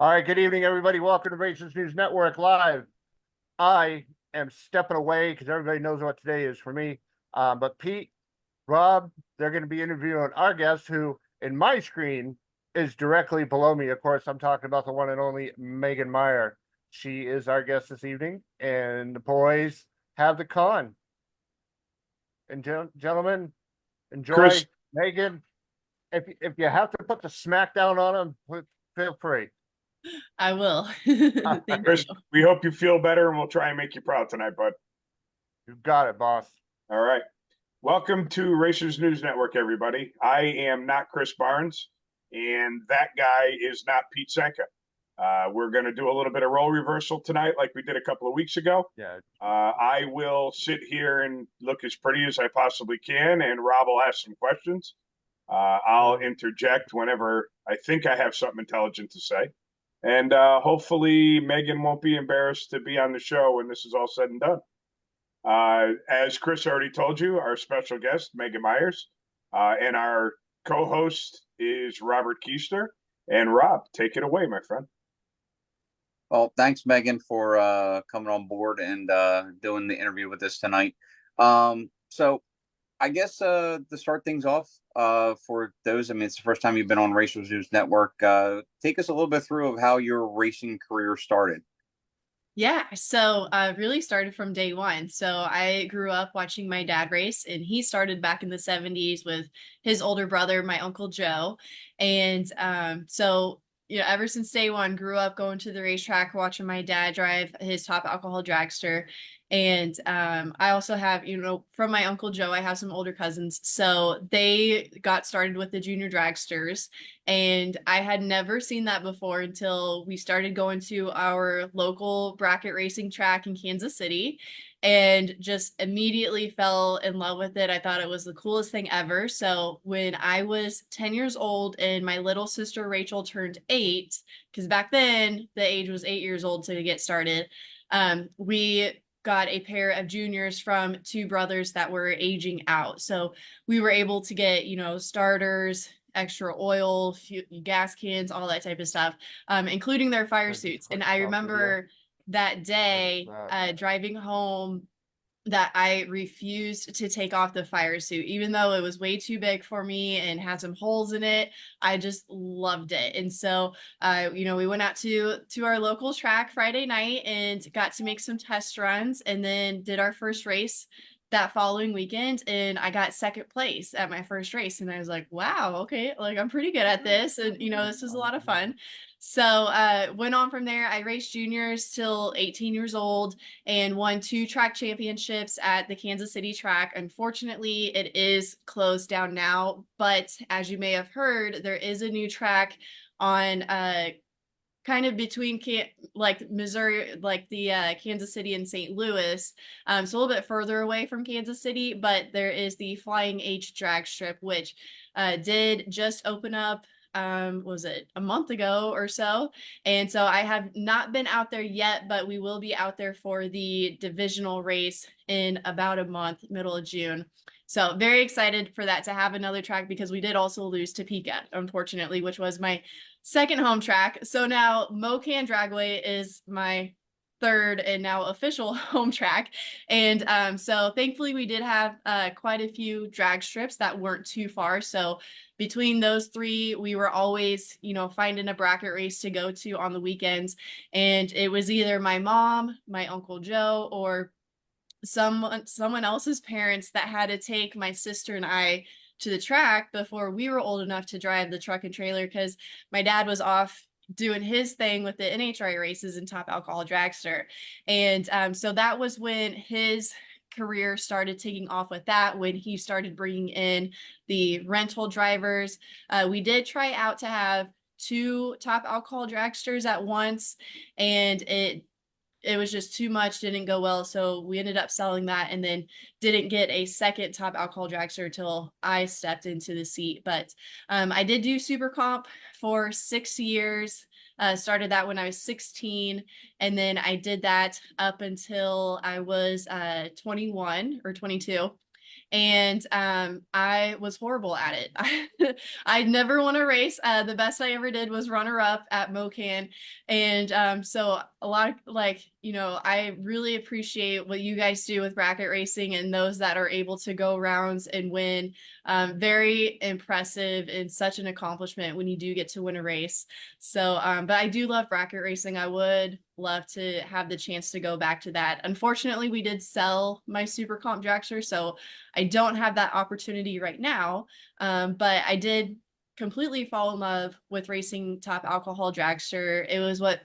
All right, good evening, everybody. Welcome to Racers News Network Live. I am stepping away because everybody knows what today is for me. But Pete, Rob, they're going to be interviewing our guest, who in my screen is directly below me. Of course, I'm talking about the one and only Megan MYER. She is our guest this evening, and the boys have the con. And gentlemen, Chris, enjoy. Megan, if you have to put the smackdown on them, feel free. I will. Thank you. Chris, we hope you feel better and we'll try and make you proud tonight, bud. You got it, boss. All right. Welcome to Racers News Network, everybody. I am not Chris Barnes, and that guy is not Pete Senka. We're going to do a little bit of role reversal tonight, like we did a couple of weeks ago. Yeah. I will sit here and look as pretty as I possibly can, and Rob will ask some questions. I'll interject whenever I think I have something intelligent to say. And hopefully Megan won't be embarrassed to be on the show when this is all said and done. As Chris already told you, our special guest, Megan Myers, and our co-host is Robert Keister. And Rob, take it away, my friend. Well, thanks, Megan, for coming on board and doing the interview with us tonight. So I guess to start things off, for those, it's the first time you've been on Racers News Network. Take us a little bit through of how your racing career started. Yeah, so really started from day one. So I grew up watching my dad race, and he started back in the 70s with his older brother, my Uncle Joe. And so, ever since day one, grew up going to the racetrack, watching my dad drive his top alcohol dragster. And I also have, from my Uncle Joe, I have some older cousins. So they got started with the junior dragsters. And I had never seen that before until we started going to our local bracket racing track in Kansas City, and just immediately fell in love with it. I thought it was the coolest thing ever. So when I was 10 years old and my little sister Rachel turned 8, because back then the age was 8 years old to get started, we got a pair of juniors from two brothers that were aging out. So we were able to get, starters, extra oil, gas cans, all that type of stuff, including their fire suits. And I remember that day driving home that I refused to take off the fire suit, even though it was way too big for me and had some holes in it. I just loved it. And so, we went out to our local track Friday night and got to make some test runs, and then did our first race that following weekend, and I got second place at my first race. And I was like, wow, okay, like I'm pretty good at this. And, this was a lot of fun. So went on from there. I raced juniors till 18 years old and won 2 track championships at the Kansas City track. Unfortunately, it is closed down now, but as you may have heard, there is a new track on kind of between Missouri, like the Kansas City and St. Louis. So a little bit further away from Kansas City, but there is the Flying H drag strip, which did just open up, was it a month ago or so? And so I have not been out there yet, but we will be out there for the divisional race in about a month, middle of June. So very excited for that, to have another track, because we did also lose Topeka, unfortunately, which was my second home track. So now Mocan Dragway is my third and now official home track. And so thankfully we did have quite a few drag strips that weren't too far. So between those 3, we were always, finding a bracket race to go to on the weekends. And it was either my mom, my Uncle Joe, or someone else's parents that had to take my sister and I to the track before we were old enough to drive the truck and trailer, because my dad was off doing his thing with the NHRA races and top alcohol dragster. And so that was when his career started taking off with that, when he started bringing in the rental drivers. We did try out to have 2 top alcohol dragsters at once, and it was just too much, didn't go well. So we ended up selling that, and then didn't get a second top alcohol dragster until I stepped into the seat. But I did do super comp for 6 years. Started that when I was 16. And then I did that up until I was 21 or 22. and I was horrible at it. I never won a race. The best I ever did was runner up at MoCan, and so a lot of I really appreciate what you guys do with bracket racing and those that are able to go rounds and win. Very impressive and such an accomplishment when you do get to win a race. So, but I do love bracket racing. I would love to have the chance to go back to that. Unfortunately, we did sell my Super Comp dragster, so I don't have that opportunity right now. But I did completely fall in love with racing top alcohol dragster. It was what,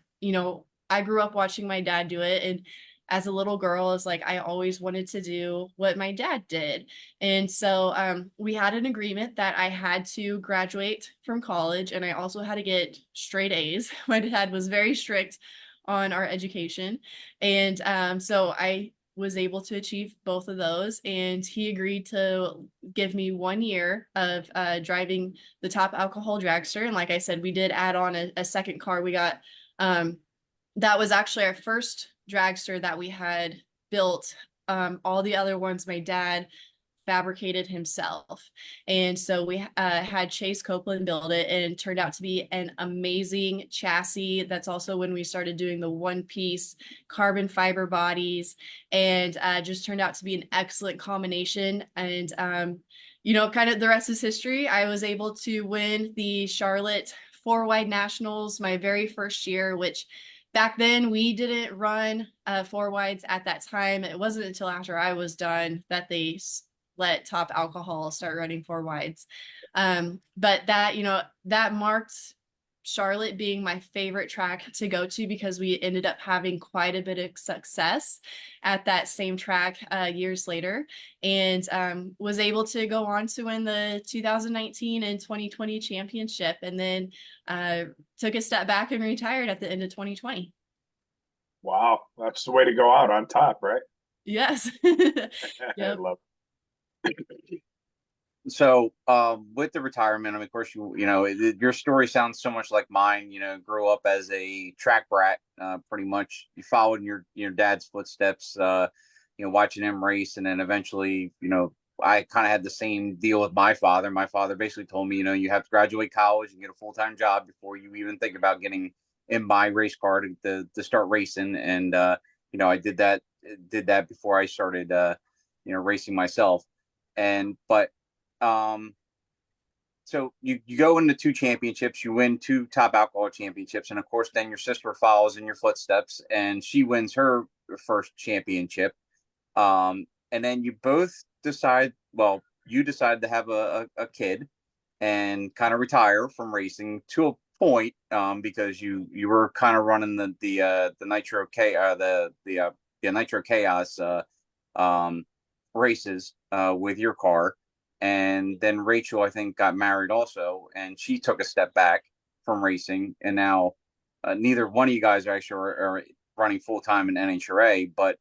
I grew up watching my dad do it, and as a little girl, it's like I always wanted to do what my dad did. And so we had an agreement that I had to graduate from college, and I also had to get straight A's. My dad was very strict on our education. And so I was able to achieve both of those. And he agreed to give me 1 year of driving the top alcohol dragster. And like I said, we did add on a second car. We got that was actually our first dragster that we had built. All the other ones my dad fabricated himself. And so we had Chase Copeland build it, and it turned out to be an amazing chassis. That's also when we started doing the one piece carbon fiber bodies, and just turned out to be an excellent combination. And, kind of the rest is history. I was able to win the Charlotte 4-wide nationals my very first year, which back then we didn't run 4-wides at that time. It wasn't until after I was done that they let top alcohol start running 4-wides. But that marked Charlotte being my favorite track to go to, because we ended up having quite a bit of success at that same track years later, and was able to go on to win the 2019 and 2020 championship, and then took a step back and retired at the end of 2020. Wow, that's the way to go out on top, right? Yes. I Yep. love So, with the retirement, I mean, of course, your story sounds so much like mine. Grew up as a track brat, pretty much. You followed your dad's footsteps, watching him race, and then eventually, I kind of had the same deal with my father. My father basically told me, you have to graduate college and get a full-time job before you even think about getting in my race car to start racing. And I did that before I started, racing myself. But so you go into 2 championships, you win 2 top alcohol championships, and of course then your sister follows in your footsteps and she wins her first championship. And then you both decide, well, you decide to have a kid and kind of retire from racing to a point, because you were kind of running the Nitro K the Nitro Chaos races with your car. And then Rachel, I think, got married also, and she took a step back from racing. And now neither one of you guys actually are running full time in NHRA. But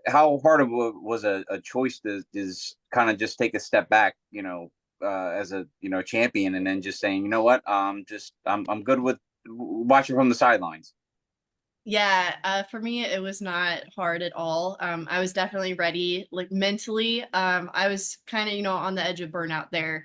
how hard of was a choice to kind of just take a step back, as a champion, and then just saying, you know what, I'm good with watching from the sidelines. Yeah, for me, it was not hard at all. I was definitely ready, like mentally. I was kind of, on the edge of burnout there.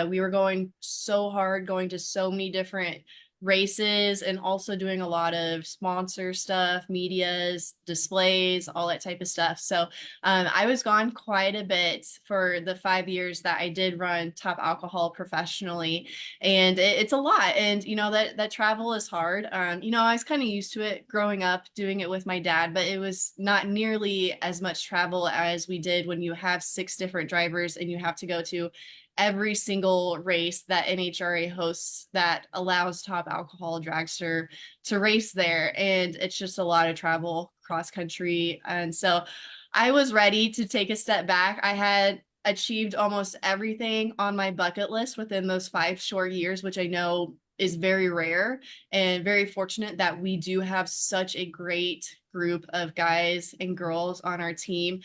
We were going so hard, going to so many different races, and also doing a lot of sponsor stuff, medias, displays, all that type of stuff. So I was gone quite a bit for the 5 years that I did run top alcohol professionally, and it's a lot. And that travel is hard. I was kind of used to it growing up doing it with my dad, but it was not nearly as much travel as we did when you have 6 different drivers and you have to go to every single race that NHRA hosts that allows top alcohol dragster to race there. And it's just a lot of travel cross country. And so I was ready to take a step back. I had achieved almost everything on my bucket list within those 5 short years, which I know is very rare, and very fortunate that we do have such a great group of guys and girls on our team.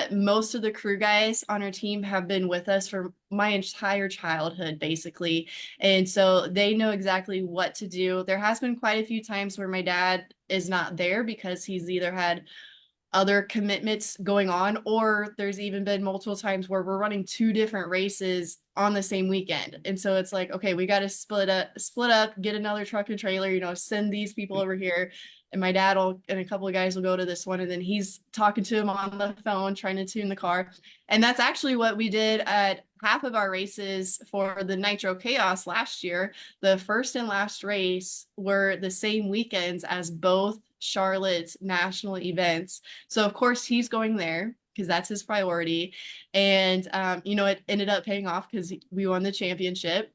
Most of the crew guys on our team have been with us for my entire childhood, basically. And so they know exactly what to do. There has been quite a few times where my dad is not there because he's either had other commitments going on, or there's even been multiple times where we're running 2 different races on the same weekend. And so it's like, okay, we got to split up, get another truck and trailer, you know, send these people over here. And my dad and a couple of guys will go to this one, and then he's talking to him on the phone, trying to tune the car. And that's actually what we did at half of our races for the Nitro Chaos last year. The first and last race were the same weekends as both Charlotte's national events. So of course he's going there because that's his priority. And you know, it ended up paying off because we won the championship.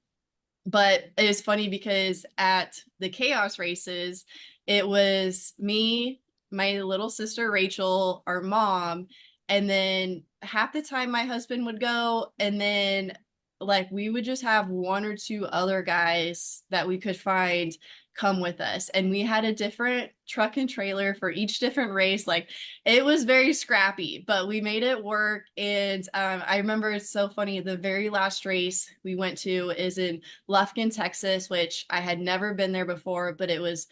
But it was funny because at the chaos races, it was me, my little sister Rachel, our mom, and then half the time my husband would go, and then like we would just have 1 or 2 other guys that we could find come with us. And we had a different truck and trailer for each different race. Like it was very scrappy, but we made it work. And I remember it's so funny. The very last race we went to is in Lufkin, Texas, which I had never been there before, but it was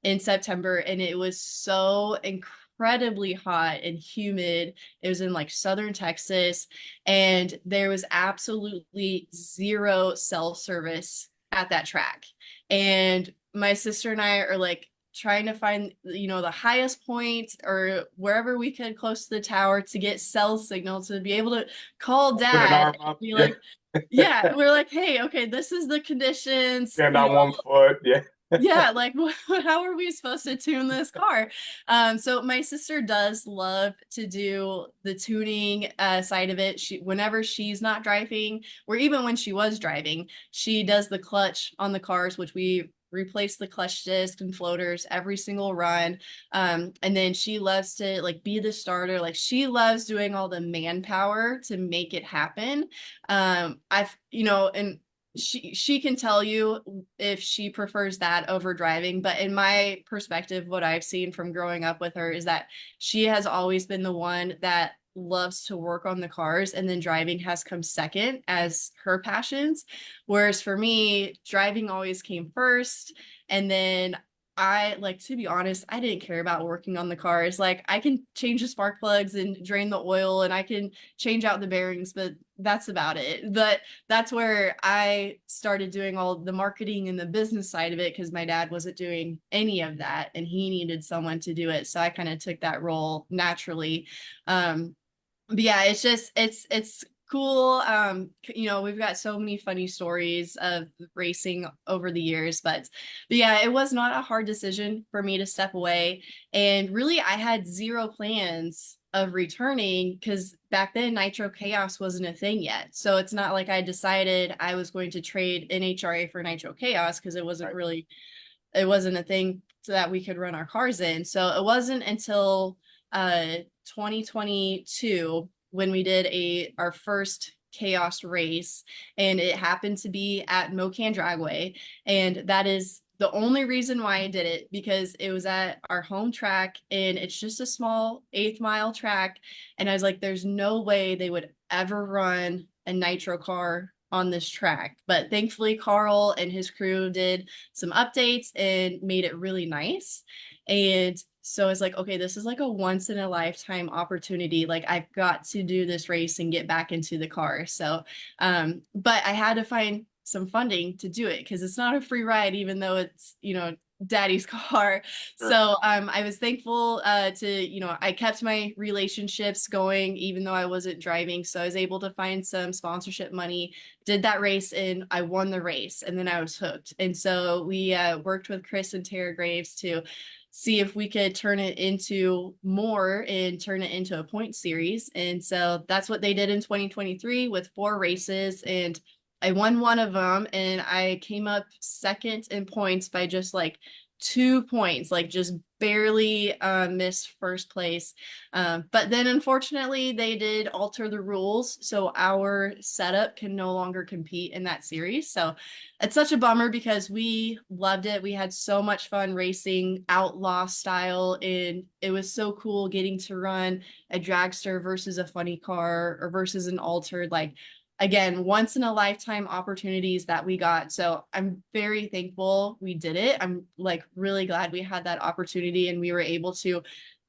in September, and it was so incredibly hot and humid. It was in like southern Texas, and there was absolutely zero cell service at that track. And my sister and I are like trying to find, you know, the highest point or wherever we could close to the tower to get cell signal to be able to call Put an dad arm and up. be Yeah. like, yeah, we're like, hey, okay, this is the conditions. Stand You on know, one foot. Yeah. yeah, like how are we supposed to tune this car? So my sister does love to do the tuning side of it. Whenever she's not driving, or even when she was driving, she does the clutch on the cars, which we replace the clutch disc and floaters every single run. And then she loves to like be the starter. Like she loves doing all the manpower to make it happen. I've, you know, and she can tell you if she prefers that over driving, but in my perspective, what I've seen from growing up with her is that she has always been the one that loves to work on the cars, and then driving has come second as her passions, whereas for me, driving always came first. And then I, like, to be honest, I didn't care about working on the cars. Like I can change the spark plugs and drain the oil, and I can change out the bearings, but that's about it. But that's where I started doing all the marketing and the business side of it, because my dad wasn't doing any of that and he needed someone to do it. So I kind of took that role naturally. But yeah, it's just it's cool. You know, we've got so many funny stories of racing over the years, but yeah, it was not a hard decision for me to step away. And really I had zero plans of returning because back then Nitro Chaos wasn't a thing yet. So it's not like I decided I was going to trade NHRA for Nitro Chaos, because it wasn't really, it wasn't a thing so that we could run our cars in. So it wasn't until 2022 when we did our first chaos race, and it happened to be at Mocan Dragway. And that is the only reason why I did it, because it was at our home track and it's just a small 8th-mile track. And I was like, there's no way they would ever run a nitro car on this track. But thankfully, Carl and his crew did some updates and made it really nice. And so it's like, okay, this is like a once in a lifetime opportunity. Like I've got to do this race and get back into the car. So, but I had to find some funding to do it, because it's not a free ride, even though it's, you know, daddy's car. Sure. So I was thankful to, you know, I kept my relationships going even though I wasn't driving. So I was able to find some sponsorship money, did that race, and I won the race, and then I was hooked. And so we worked with Chris and Tara Graves to see if we could turn it into more and turn it into a point series. And so that's what they did in 2023 with 4 races, and I won one of them, and I came up second in points by just like 2 points, like just barely missed first place. But then unfortunately they did alter the rules, so our setup can no longer compete in that series. So it's such a bummer because we loved it. We had so much fun racing outlaw style, and it was so cool getting to run a dragster versus a funny car or versus an altered. Like, again, once in a lifetime opportunities that we got. So I'm very thankful we did it. I'm like really glad we had that opportunity and we were able to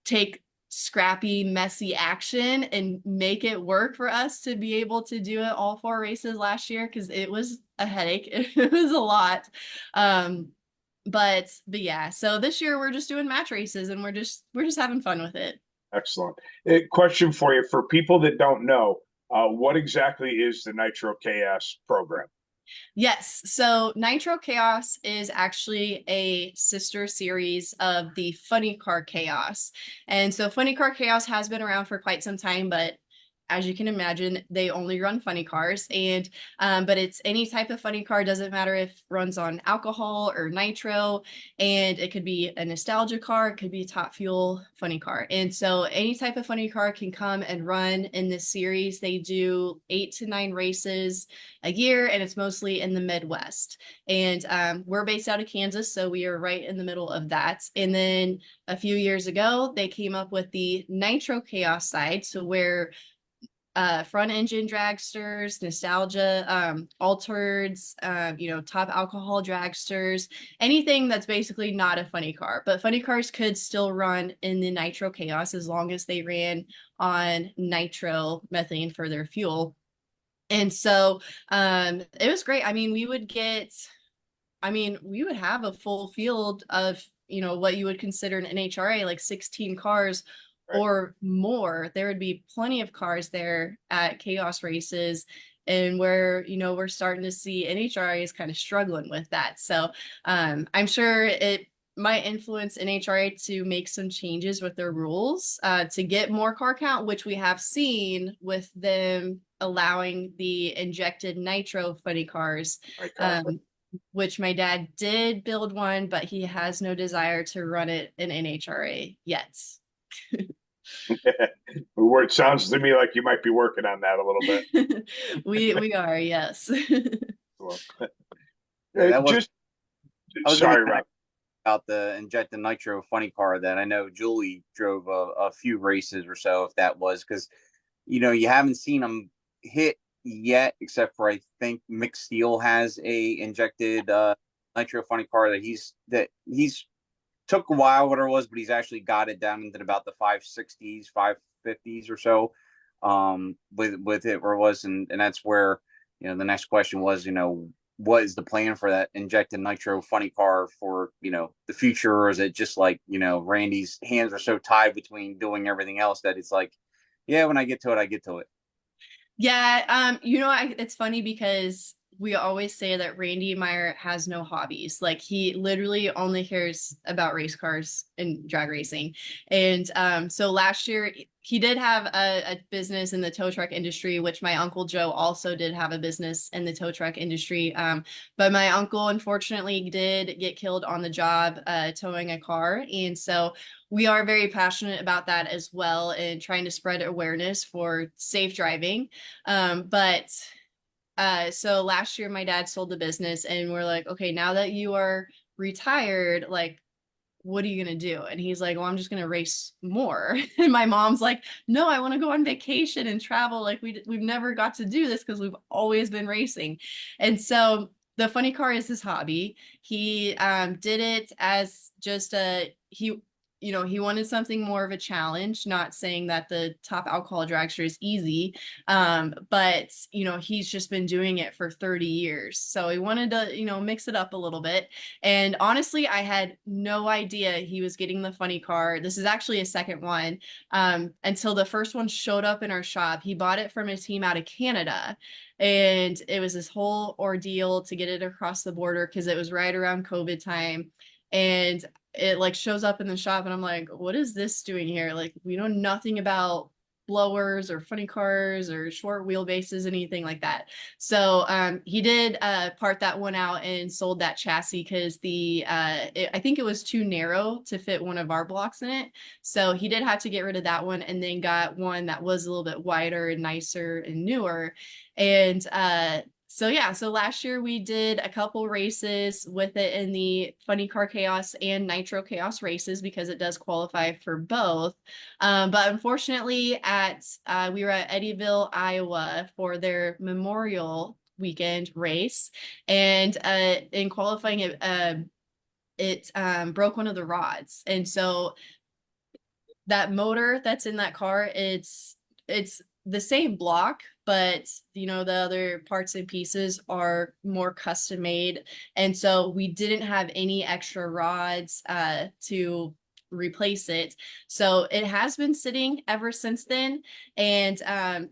take scrappy, messy action and make it work for us to be able to do it all 4 races last year, because it was a headache. It was a lot. But yeah, so this year we're just doing match races and we're just having fun with it. Excellent. A question for you, for people that don't know, what exactly is the Nitro Chaos program? Yes. So Nitro Chaos is actually a sister series of the Funny Car Chaos. And so Funny Car Chaos has been around for quite some time, but as you can imagine, they only run funny cars. And but it's any type of funny car, doesn't matter if it runs on alcohol or nitro, and it could be a nostalgia car, it could be a top fuel funny car. And so any type of funny car can come and run in this series. They do 8 to 9 races a year, and it's mostly in the Midwest. And we're based out of Kansas, so we are right in the middle of that. And then a few years ago, they came up with the Nitro Chaos side, so where front engine dragsters, nostalgia, altereds, top alcohol dragsters, anything that's basically not a funny car. But funny cars could still run in the Nitro Chaos as long as they ran on nitro methane for their fuel. And so it was great. I mean, we would have a full field of, what you would consider an NHRA, like 16 cars Right. or more. There would be plenty of cars there at chaos races. And we're starting to see NHRA is kind of struggling with that. So I'm sure it might influence NHRA to make some changes with their rules to get more car count, which we have seen with them allowing the injected nitro funny cars, which my dad did build one, but he has no desire to run it in NHRA yet. It sounds to me like you might be working on that a little bit. We are, yes. Well, Yeah, that was. just I was going sorry, to Rob. about the injected nitro funny car that I know Julie drove a few races or so, if that was, because you haven't seen them hit yet, except for I think Mick Steele has a injected nitro funny car that he's took a while what it was, but he's actually got it down into about the 560s, 550s or so with it where it was, and that's where the next question was, what is the plan for that injected nitro funny car for the future, or is it just like Randy's hands are so tied between doing everything else that it's like, yeah, when I get to it, I get to it. Yeah, it's funny because we always say that Randy MYER has no hobbies. Like, he literally only cares about race cars and drag racing. And so last year he did have a business in the tow truck industry, which my uncle Joe also did have a business in the tow truck industry. But my uncle unfortunately did get killed on the job towing a car. And so we are very passionate about that as well, and trying to spread awareness for safe driving. So last year my dad sold the business, and we're like, okay, now that you are retired, like, what are you gonna do? And he's like, well, I'm just gonna race more. And my mom's like, no, I want to go on vacation and travel. Like, we've never got to do this because we've always been racing. And so the funny car is his hobby. He did it as just he wanted something more of a challenge, not saying that the top alcohol dragster is easy. But he's just been doing it for 30 years. So he wanted to, mix it up a little bit. And honestly, I had no idea he was getting the funny car. This is actually a second one, until the first one showed up in our shop. He bought it from a team out of Canada. And it was this whole ordeal to get it across the border because it was right around COVID time. And it like shows up in the shop, and I'm like, what is this doing here? Like, we know nothing about blowers or funny cars or short wheelbases, anything like that. So he did part that one out and sold that chassis because I think it was too narrow to fit one of our blocks in it. So he did have to get rid of that one, and then got one that was a little bit wider and nicer and newer. And so last year we did a couple races with it in the Funny Car Chaos and Nitro Chaos races because it does qualify for both. But unfortunately, we were at Eddyville, Iowa for their Memorial Weekend race, and in qualifying it broke one of the rods, and so that motor that's in that car, it's the same block, but you know, the other parts and pieces are more custom made. And so we didn't have any extra rods to replace it. So it has been sitting ever since then. And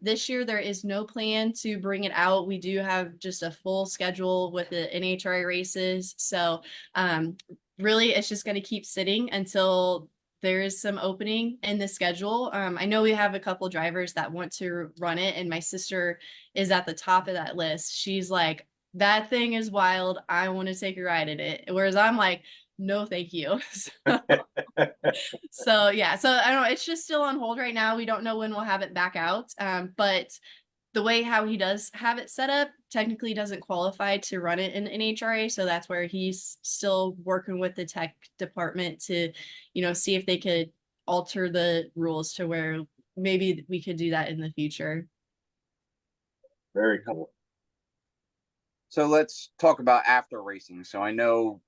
this year there is no plan to bring it out. We do have just a full schedule with the NHRA races. So really it's just going to keep sitting until there is some opening in the schedule. I know we have a couple drivers that want to run it, and my sister is at the top of that list. She's like, that thing is wild. I want to take a ride in it. Whereas I'm like, no, thank you. So yeah, so I don't know. It's just still on hold right now. We don't know when we'll have it back out. But the way how he does have it set up technically doesn't qualify to run it in NHRA. So that's where he's still working with the tech department to, you know, see if they could alter the rules to where maybe we could do that in the future. Very cool. So let's talk about after racing. So I know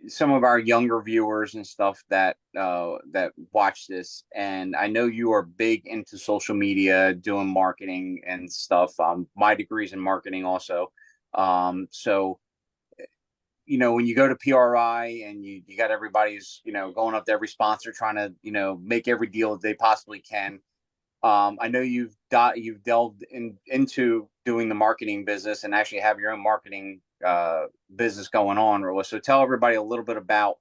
some of our younger viewers and stuff that watch this, and I know you are big into social media, doing marketing and stuff. My degree's in marketing also. So you know, when you go to PRI and you got everybody's, you know, going up to every sponsor trying to, you know, make every deal that they possibly can. I know you've delved into doing the marketing business and actually have your own marketing business going on. So tell everybody a little bit about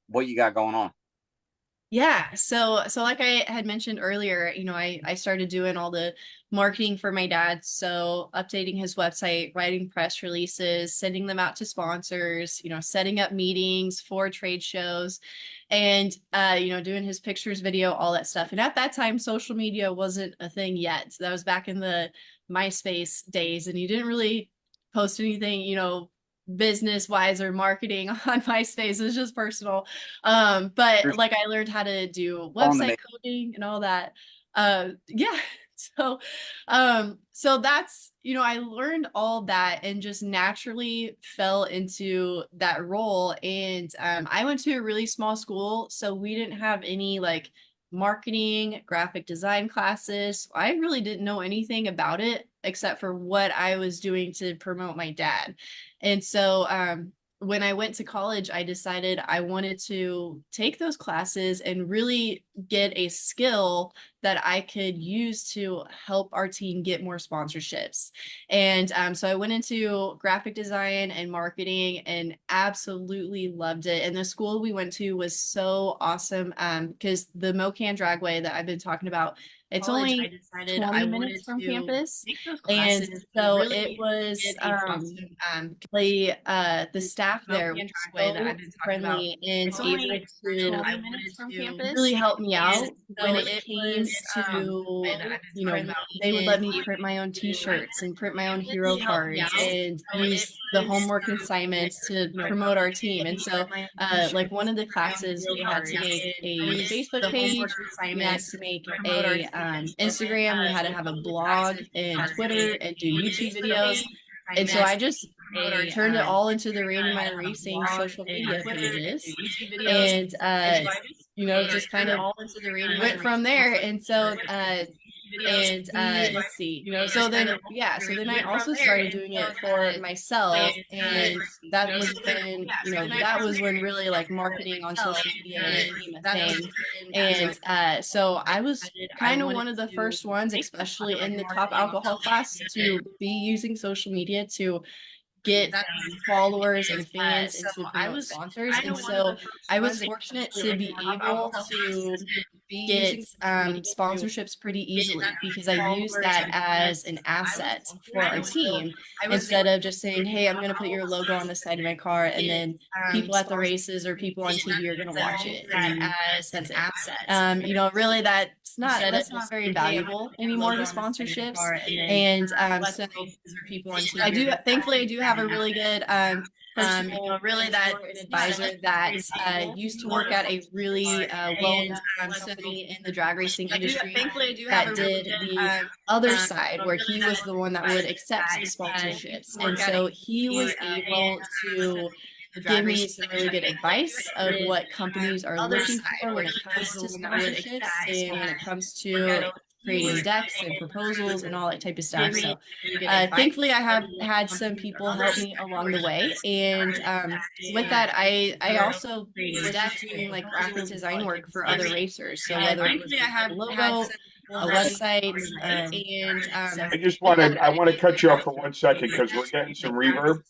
what you got going on. Yeah, so like I had mentioned earlier, you know, I started doing all the marketing for my dad, so updating his website, writing press releases, sending them out to sponsors, you know, setting up meetings for trade shows, and you know, doing his pictures, video, all that stuff. And at that time, social media wasn't a thing yet. So that was back in the MySpace days, and you didn't really post anything, you know, business wise or marketing on MySpace. It was just personal. But like I learned how to do website coding and all that. Yeah. So that's, you know, I learned all that and just naturally fell into that role. And I went to a really small school, so we didn't have any like marketing, graphic design classes. I really didn't know anything about it except for what I was doing to promote my dad. And so when I went to college, I decided I wanted to take those classes and really get a skill that I could use to help our team get more sponsorships. And so I went into graphic design and marketing and absolutely loved it. And the school we went to was so awesome because the Mocan Dragway that I've been talking about, it's only 20 minutes from campus. And so it was the staff there was so friendly and able to really help me out when it came to, you know, they would let me print my own t-shirts and print my own hero cards and use the homework assignments to promote our team. And so like one of the classes we had to make a Facebook page, we had to make a Instagram, we had to have a blog and Twitter and do YouTube videos. And so I just turned it all into the Randy Meyer Racing social media pages. And you know, just kind of went from there. And so let's see, you know, so then I also started doing it for myself, and that was when, you know, that was when really like marketing on social media became a thing. And so I was kind of one of the first ones, especially in the top alcohol class, to be using social media to get followers and fans and to promote sponsors. And so I was fortunate to be able to get sponsorships pretty easily because I used that as an asset for our team instead of just saying, hey, I'm going to put your logo on the side of my car and then people at the races or people on TV are going to watch it. You know, really that's not very valuable anymore to sponsorships. And so thankfully I do have a really good you know, really that advisor that used to work at a really well-known company in the drag racing industry that did the other side where he was the one that would accept sponsorships. And so he was able to give me some really good advice of what companies are looking for when it comes to sponsorships and when it comes to creating decks and proposals and all that type of stuff. So thankfully I have had some people help me along the way. And with that, I also was just doing like graphic design work for other racers. So whether it was a logo, a website, I just want to, I want to cut you off for 1 second because we're getting some reverb.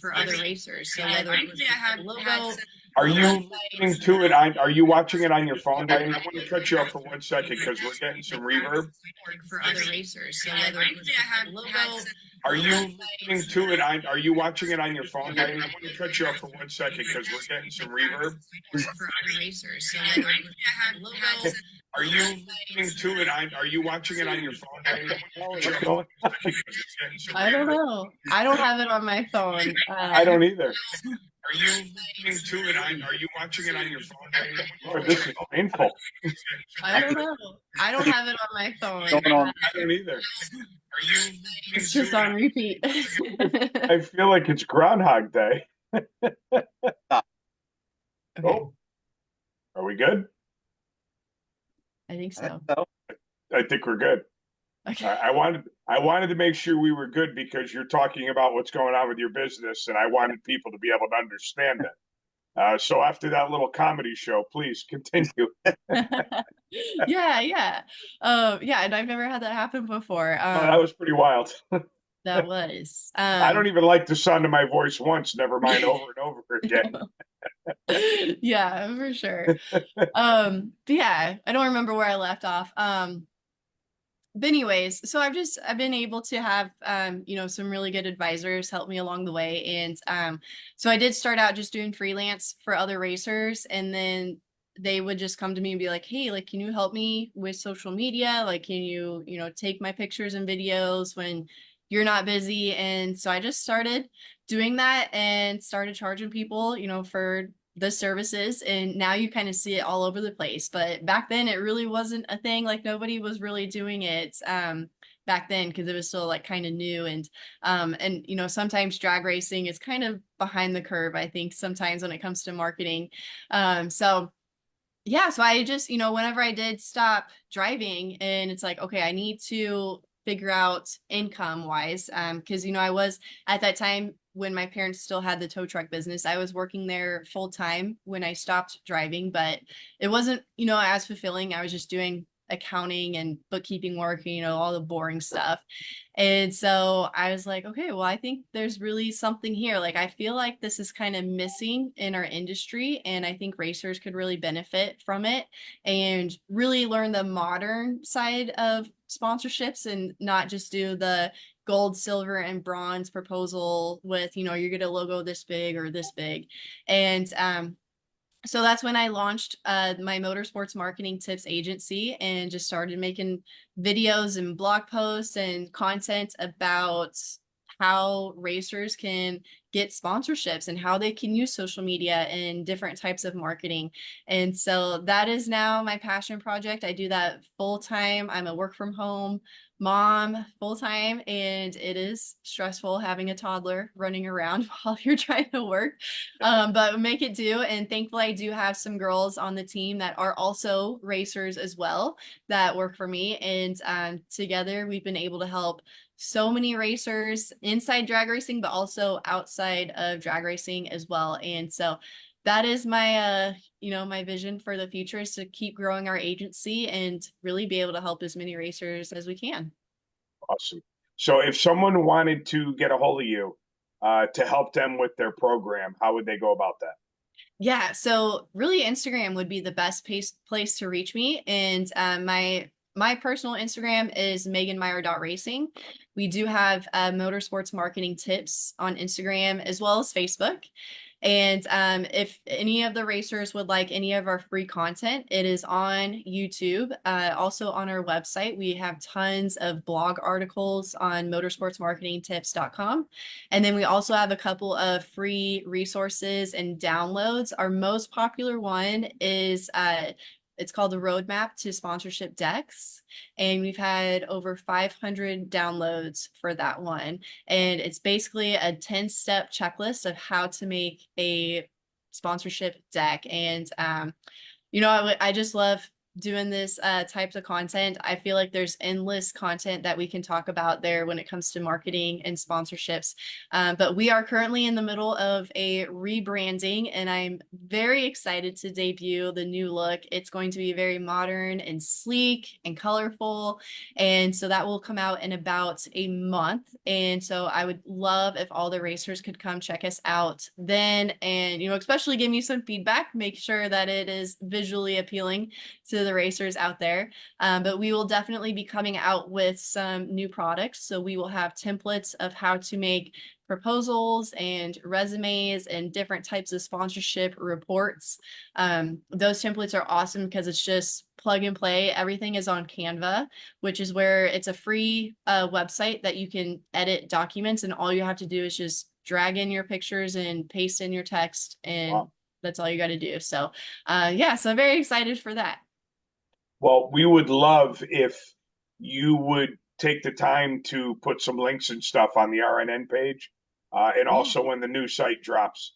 For other racers. So whether it was a logo, Are you listening to it? Are you watching it on your phone? I want to cut you off for 1 second because we're getting some reverb. For other racers. So whether it was a logo, Are you listening to it? Are you watching it on your phone? I want to cut you off for 1 second because we're getting some reverb. For other racers. So whether it was a logo, Are you listening to it? Are you watching it on your phone? I don't know. I don't have it on my phone. I don't either. Are you listening to it? Are you watching it on your phone? Oh, this is painful. I don't know. I don't have it on my phone. Going on. I don't either. Are you It's just on repeat. I feel like it's Groundhog Day. Oh, are we good? I think so. I think we're good. Okay. I wanted to make sure we were good because you're talking about what's going on with your business, and I wanted people to be able to understand it. So after that little comedy show, please continue. Yeah, yeah. Yeah, and I've never had that happen before. That was pretty wild. That was. I don't even like the sound of my voice once, never mind over and over again. Yeah, for sure. But yeah, I don't remember where I left off. But anyways, so I've been able to have some really good advisors help me along the way. And so I did start out just doing freelance for other racers, and then they would just come to me and be like, hey, like, can you help me with social media? Like, can you, take my pictures and videos when you're not busy? And so I just started doing that and started charging people, for the services, and now you kind of see it all over the place. But back then it really wasn't a thing. Like, nobody was really doing it back then because it was still like kind of new. And sometimes drag racing is kind of behind the curve, I think, sometimes when it comes to marketing. So yeah, so I just, whenever I did stop driving, and it's like, okay, I need to figure out income wise, because I was at that time, when my parents still had the tow truck business, I was working there full time when I stopped driving, but it wasn't, as fulfilling. I was just doing accounting and bookkeeping work, all the boring stuff. And so I was like, okay, well, I think there's really something here. Like, I feel like this is kind of missing in our industry, and I think racers could really benefit from it and really learn the modern side of sponsorships and not just do the gold, silver, and bronze proposal with, you get a logo this big or this big. And so that's when I launched my motorsports marketing tips agency and just started making videos and blog posts and content about how racers can get sponsorships and how they can use social media and different types of marketing. And so that is now my passion project. I do that full time. I'm a work from home mom full time, and it is stressful having a toddler running around while you're trying to work, but make it do. And thankfully I do have some girls on the team that are also racers as well that work for me, and together we've been able to help so many racers inside drag racing, but also outside of drag racing as well. And so that is my my vision for the future, is to keep growing our agency and really be able to help as many racers as we can. Awesome. So if someone wanted to get a hold of you to help them with their program, how would they go about that? Yeah, so really Instagram would be the best place to reach me. And my personal Instagram is meganmyer.racing. We do have motorsports marketing tips on Instagram as well as Facebook. And if any of the racers would like any of our free content, it is on YouTube. Also on our website, we have tons of blog articles on motorsportsmarketingtips.com. And then we also have a couple of free resources and downloads. Our most popular one is it's called the Roadmap to Sponsorship Decks, and we've had over 500 downloads for that one. And it's basically a 10-step checklist of how to make a sponsorship deck. And I just love doing this types of content. I feel like there's endless content that we can talk about there when it comes to marketing and sponsorships. But we are currently in the middle of a rebranding, and I'm very excited to debut the new look. It's going to be very modern and sleek and colorful. And so that will come out in about a month. And so I would love if all the racers could come check us out then, and, especially give me some feedback, make sure that it is visually appealing to the racers out there. But we will definitely be coming out with some new products. So we will have templates of how to make proposals and resumes and different types of sponsorship reports. Those templates are awesome because it's just plug and play. Everything is on Canva, which is where it's a free website that you can edit documents, and all you have to do is just drag in your pictures and paste in your text, and Wow. that's all you got to do. So so I'm very excited for that. Well, we would love if you would take the time to put some links and stuff on the RNN page. And also when the new site drops,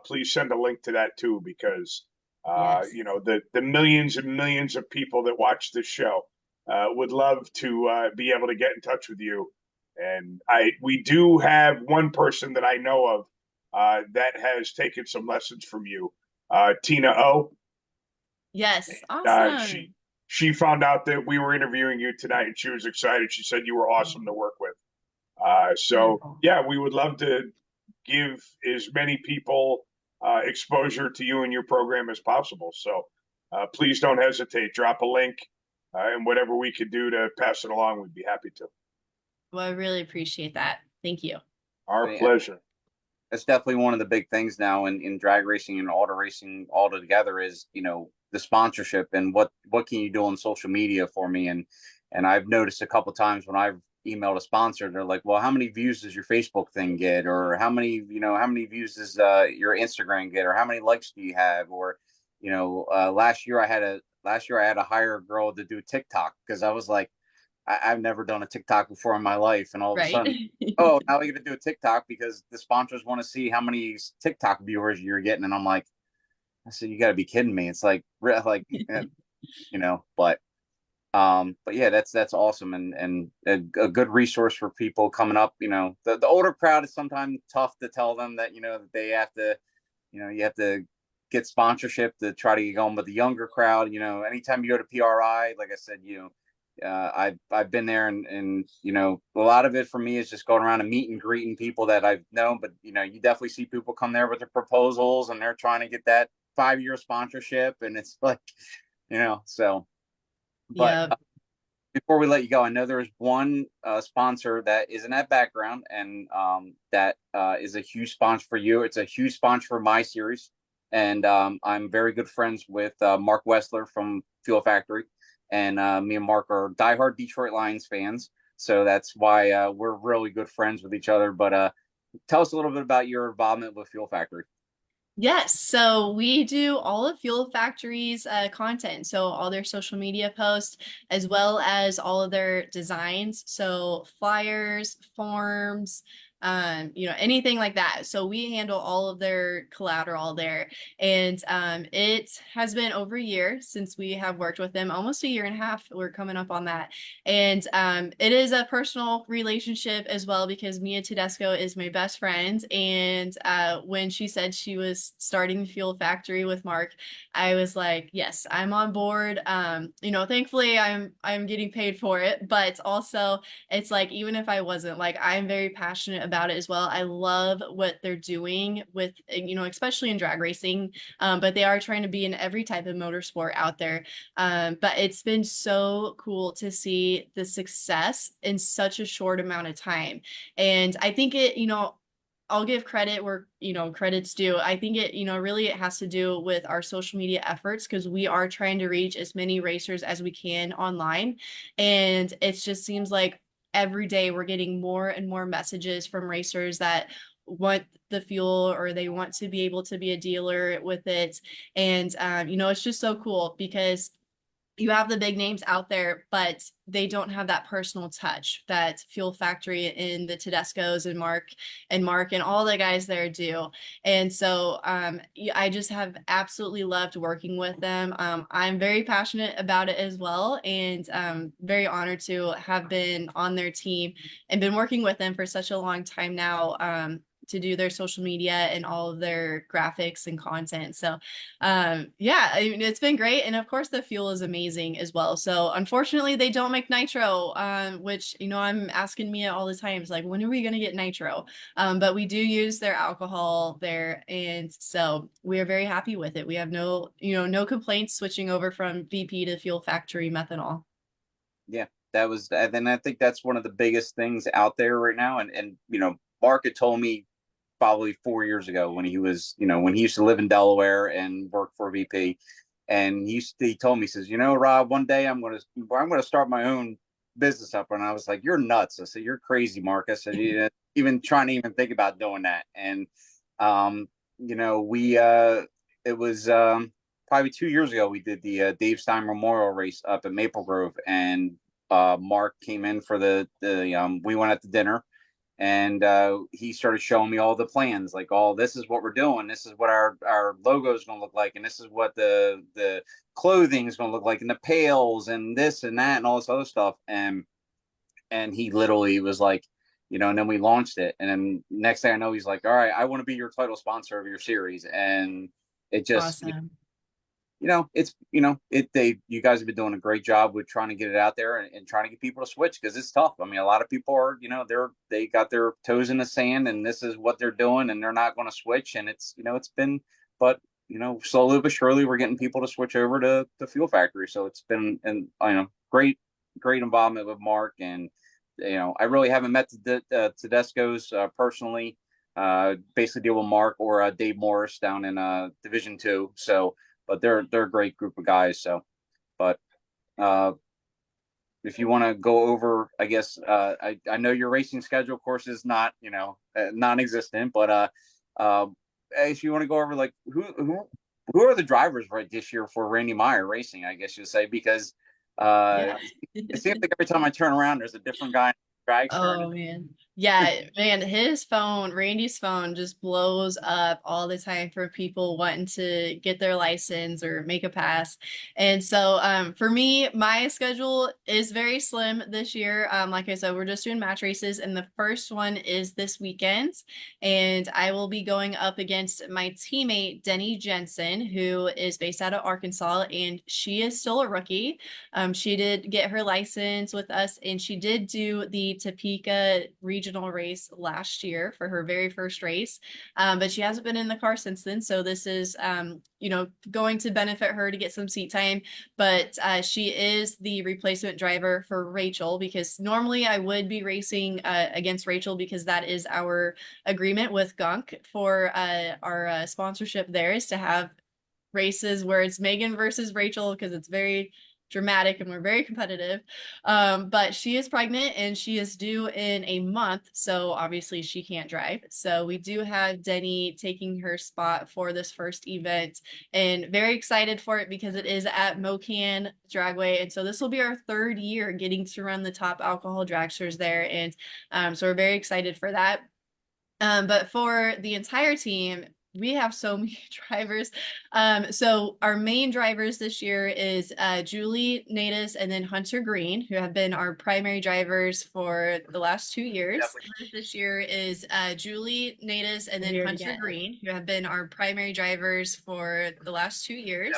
please send a link to that too, because Yes. the millions and millions of people that watch this show would love to be able to get in touch with you. And we do have one person that I know of that has taken some lessons from you, Tina O. Yes. Uh, Awesome. she found out that we were interviewing you tonight, and she was excited. She said you were awesome to work with. So Wonderful. yeah, we would love to give as many people exposure to you and your program as possible. So please don't hesitate. Drop a link, and whatever we could do to pass it along, we'd be happy to. Well, I really appreciate that. Thank you. Our Yeah. pleasure. That's definitely one of the big things now in drag racing and auto racing all together is, the sponsorship and what can you do on social media for me. And I've noticed a couple times when I've emailed a sponsor, they're like, well, how many views does your Facebook thing get? Or how many views does your Instagram get? Or how many likes do you have? Or, last year I had to hire a girl to do TikTok because I was like, I've never done a TikTok before in my life. And all of a Right. sudden, oh, now we got to do a TikTok because the sponsors want to see how many TikTok viewers you're getting. And I'm like, I said, you got to be kidding me. It's like, but yeah, that's awesome. And a good resource for people coming up. The older crowd is sometimes tough to tell them that, that they have to, you have to get sponsorship to try to get going. But the younger crowd, anytime you go to PRI, like I said, I've been there, and a lot of it for me is just going around and meet and greeting people that I've known. But you definitely see people come there with their proposals, and they're trying to get that 5-year sponsorship, and it's like, so. But Yeah. before we let you go, I know there's one sponsor that is in that background, and that is a huge sponsor for you. It's a huge sponsor for my series, and I'm very good friends with Mark Wessler from Fuel Factory. And me and Mark are diehard Detroit Lions fans. So that's why we're really good friends with each other. But tell us a little bit about your involvement with Fuel Factory. Yes, so we do all of Fuel Factory's content, so all their social media posts, as well as all of their designs, so flyers, forms, anything like that. So we handle all of their collateral there, and it has been over a year since we have worked with them, almost a year and a half. We're coming up on that, and it is a personal relationship as well because Mia Tedesco is my best friend, and when she said she was starting Fuel Factory with Mark, I was like, yes, I'm on board. Thankfully I'm getting paid for it, but also it's like, even if I wasn't, like, I'm very passionate about it as well. I love what they're doing with, especially in drag racing, but they are trying to be in every type of motorsport out there. But it's been so cool to see the success in such a short amount of time. And I think I'll give credit where, credit's due. I think really it has to do with our social media efforts because we are trying to reach as many racers as we can online. And it just seems like every day we're getting more and more messages from racers that want the fuel or they want to be able to be a dealer with it. And, you know, it's just so cool because you have the big names out there, but they don't have that personal touch that Fuel Factory and the Tedescos and Mark and all the guys there do. And so I just have absolutely loved working with them. I'm very passionate about it as well, and very honored to have been on their team and been working with them for such a long time now. To do their social media and all of their graphics and content. So yeah, I mean, it's been great. And of course the fuel is amazing as well. So unfortunately they don't make nitro, which, you know, I'm asking Mia all the time. It's like, when are we going to get nitro? But we do use their alcohol there. And so we are very happy with it. We have no, you know, no complaints switching over from VP to Fuel Factory methanol. Yeah, that was, and then I think that's one of the biggest things out there right now. And you know, Mark had told me probably 4 years ago when he was, you know, when he used to live in Delaware and work for VP. And he told me, he says, you know, Rob, one day I'm gonna start my own business up. And I was like, you're nuts. I said, you're crazy, Mark. I said, you know, even trying to even think about doing that. And you know, it was probably 2 years ago we did the Dave Stein Memorial Race up at Maple Grove, and Mark came in for the we went out to dinner, and he started showing me all the plans, like, all this is what we're doing, this is what our logo is going to look like, and this is what the clothing is going to look like, and the pails and this and that and all this other stuff. And he literally was like, you know, and then we launched it, and then next thing I know, he's like, all right, I want to be your title sponsor of your series. And it just, Awesome. you know, it's, you know, you guys have been doing a great job with trying to get it out there, and trying to get people to switch, because it's tough. I mean, a lot of people are, you know, they got their toes in the sand, and this is what they're doing, and they're not going to switch. And it's, you know, it's been, but, you know, slowly but surely we're getting people to switch over to the Fuel Factory. So it's been, and you know, great involvement with Mark. And you know, I really haven't met the Tedescos personally. Basically deal with Mark or Dave Morris down in Division 2. So, but they're a great group of guys. So, but if you want to go over, I guess I know your racing schedule, of course, is not, you know, non-existent, but if you want to go over, like, who are the drivers right this year for Randy MYER Racing, I guess you'd say, because Yeah. it seems like every time I turn around, there's a different guy in the dragster. Oh man. Yeah, man, Randy's phone just blows up all the time for people wanting to get their license or make a pass. And so for me, my schedule is very slim this year. Like I said, we're just doing match races, and the first one is this weekend. And I will be going up against my teammate Denny Jensen, who is based out of Arkansas, and she is still a rookie. She did get her license with us, and she did do the Topeka regional race last year for her very first race. But she hasn't been in the car since then. So this is, you know, going to benefit her to get some seat time. But she is the replacement driver for Rachel, because normally I would be racing against Rachel, because that is our agreement with Gunk for our sponsorship there, is to have races where it's Megan versus Rachel, because it's very dramatic and we're very competitive. But she is pregnant and she is due in a month, so obviously she can't drive. So we do have Denny taking her spot for this first event, and very excited for it because it is at Mocan Dragway. And so this will be our third year getting to run the top alcohol dragsters there. And so we're very excited for that. But for the entire team, we have so many drivers. So our main drivers this year is Julie Natus and then Hunter Green, who have been our primary drivers for the last 2 years. This year is Julie Natus and then Hunter Green, who have been our primary drivers for the last 2 years.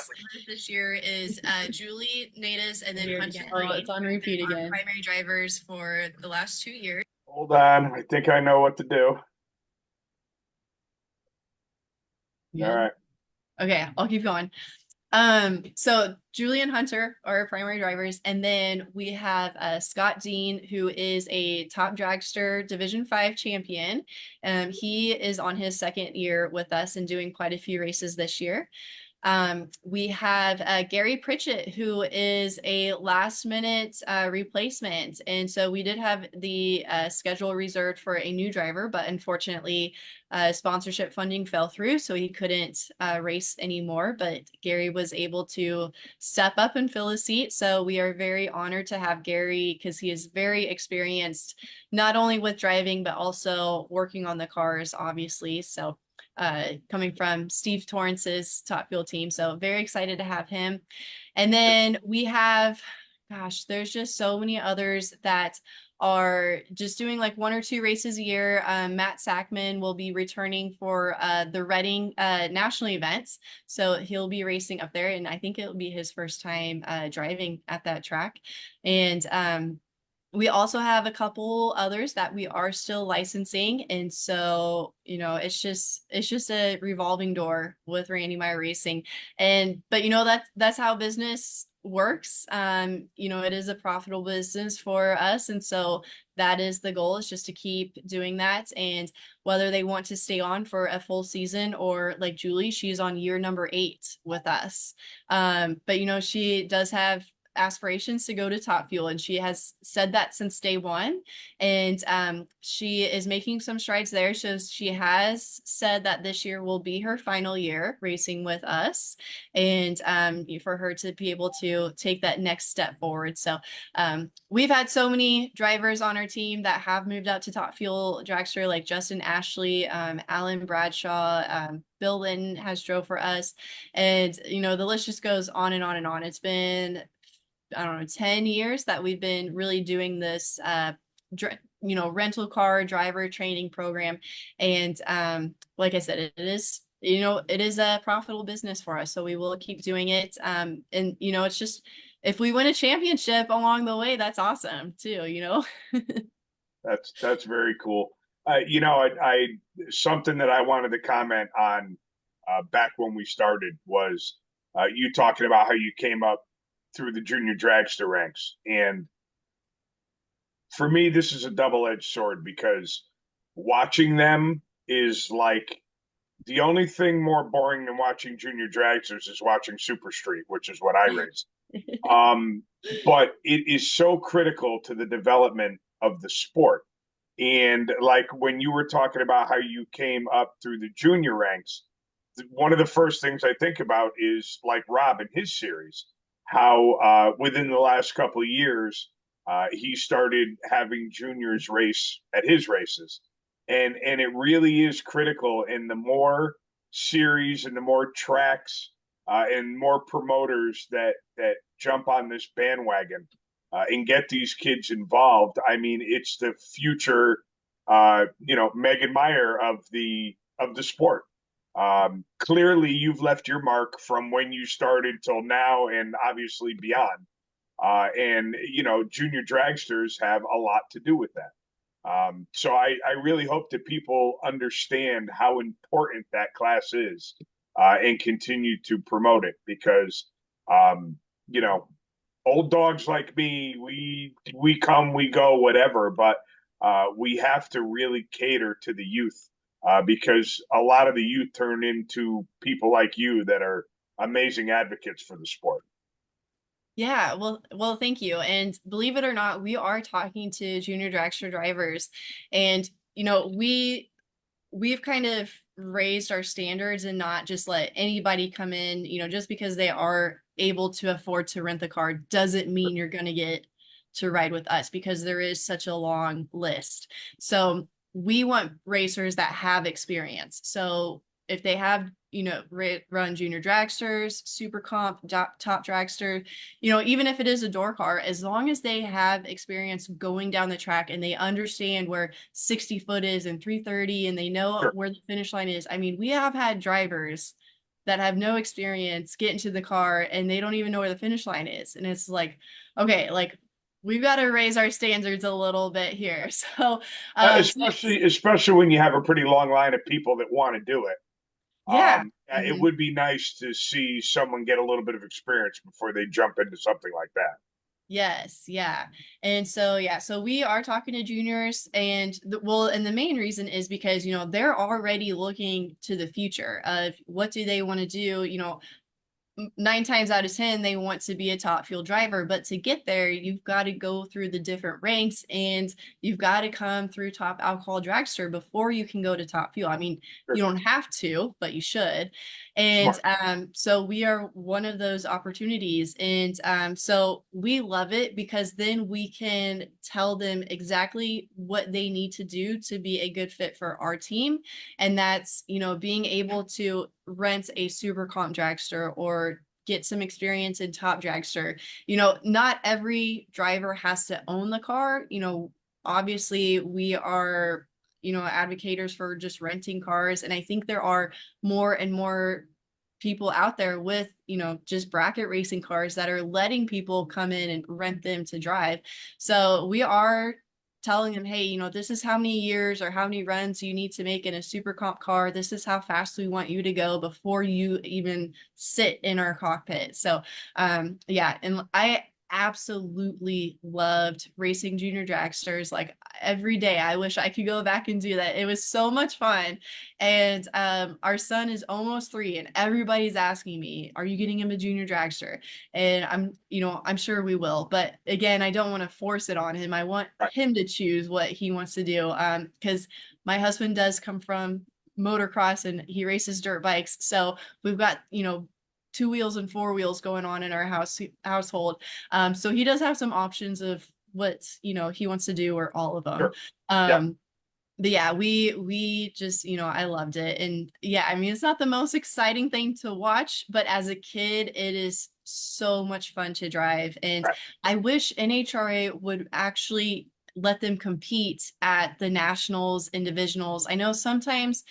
This year is Julie Natus and then Hunter Green. Oh, it's on repeat again. Primary drivers for the last 2 years. Hold on. I think I know what to do. Yeah. All right. Okay, I'll keep going. So Julie and Hunter are our primary drivers, and then we have Scott Dean, who is a top dragster Division 5 champion. He is on his second year with us and doing quite a few races this year. We have Gary Pritchett, who is a last minute replacement. And so we did have the schedule reserved for a new driver, but unfortunately, sponsorship funding fell through, so he couldn't race anymore. But Gary was able to step up and fill a seat. So we are very honored to have Gary because he is very experienced, not only with driving, but also working on the cars, obviously. So coming from Steve Torrance's Top Fuel team. So very excited to have him. And then we have, gosh, there's just so many others that are just doing like 1 or 2 races a year. Matt Sackman will be returning for the Reading national events. So he'll be racing up there. And I think it'll be his first time driving at that track. And we also have a couple others that we are still licensing. And so, it's just a revolving door with Randy Meyer Racing. But that's how business works. It is a profitable business for us. And so that is the goal, is just to keep doing that. And whether they want to stay on for a full season, or like Julie, she's on year number 8 with us. But she does have aspirations to go to Top Fuel, and she has said that since day one. And she is making some strides there. So she has said that this year will be her final year racing with us, and for her to be able to take that next step forward. So we've had so many drivers on our team that have moved up to Top Fuel dragster, like Justin Ashley, Alan Bradshaw, Bill Linton has drove for us, and the list just goes on and on and on. It's been, I don't know, 10 years that we've been really doing this, rental car driver training program. And like I said, it is a profitable business for us. So we will keep doing it. It's just, if we win a championship along the way, that's awesome too. That's very cool. I something that I wanted to comment on back when we started was you talking about how you came up through the junior dragster ranks. And for me, this is a double-edged sword, because watching them is like, the only thing more boring than watching junior dragsters is watching Super Street, which is what I race. But it is so critical to the development of the sport. And like when you were talking about how you came up through the junior ranks, one of the first things I think about is like Rob and his series, how within the last couple of years, he started having juniors race at his races. And it really is critical. And the more series and the more tracks and more promoters that jump on this bandwagon and get these kids involved, I mean, it's the future, Megan MYER of the sport. Clearly, you've left your mark from when you started till now, and obviously beyond. And junior dragsters have a lot to do with that. So I really hope that people understand how important that class is, and continue to promote it, because old dogs like me, we come, we go, whatever, but we have to really cater to the youth, because a lot of the youth turn into people like you that are amazing advocates for the sport. Yeah, well, thank you. And believe it or not, we are talking to junior dragster drivers, and we've kind of raised our standards and not just let anybody come in. Just because they are able to afford to rent the car doesn't mean you're going to get to ride with us, because there is such a long list. So we want racers that have experience. So if they have, run junior dragsters, super comp, top dragster, even if it is a door car, as long as they have experience going down the track and they understand where 60 foot is and 330, and they know Sure. where the finish line is. I mean, we have had drivers that have no experience get into the car and they don't even know where the finish line is. And it's like, okay, like, we've got to raise our standards a little bit here. So, Especially when you have a pretty long line of people that want to do it. yeah. It would be nice to see someone get a little bit of experience before they jump into something like that. Yes, yeah. And so so we are talking to juniors, and and the main reason is because they're already looking to the future of what do they want to do. nine times out of 10, they want to be a top fuel driver. But to get there, you've got to go through the different ranks and you've got to come through top alcohol dragster before you can go to top fuel. I mean, Sure. you don't have to, but you should. And Smart. so we are one of those opportunities. And so we love it because then we can tell them exactly what they need to do to be a good fit for our team. And that's, being able to rent a super comp dragster or get some experience in top dragster. Not every driver has to own the car. Obviously we are, advocates for just renting cars. And I think there are more and more people out there with, just bracket racing cars that are letting people come in and rent them to drive. So we are telling them, hey, this is how many years or how many runs you need to make in a super comp car. This is how fast we want you to go before you even sit in our cockpit. So, yeah. And I absolutely loved racing junior dragsters. Like every day, I wish I could go back and do that. It was so much fun. And our son is almost 3 and everybody's asking me, are you getting him a junior dragster? And I'm sure we will. But again, I don't want to force it on him. I want Right. him to choose what he wants to do. Because my husband does come from motocross and he races dirt bikes. So we've got, 2 wheels and 4 wheels going on in our household. So he does have some options of what, he wants to do or all of them. Sure. Yeah. But yeah, we just, I loved it. And yeah, I mean, it's not the most exciting thing to watch, but as a kid, it is so much fun to drive. And Right. I wish NHRA would actually let them compete at the nationals and divisionals. I know sometimes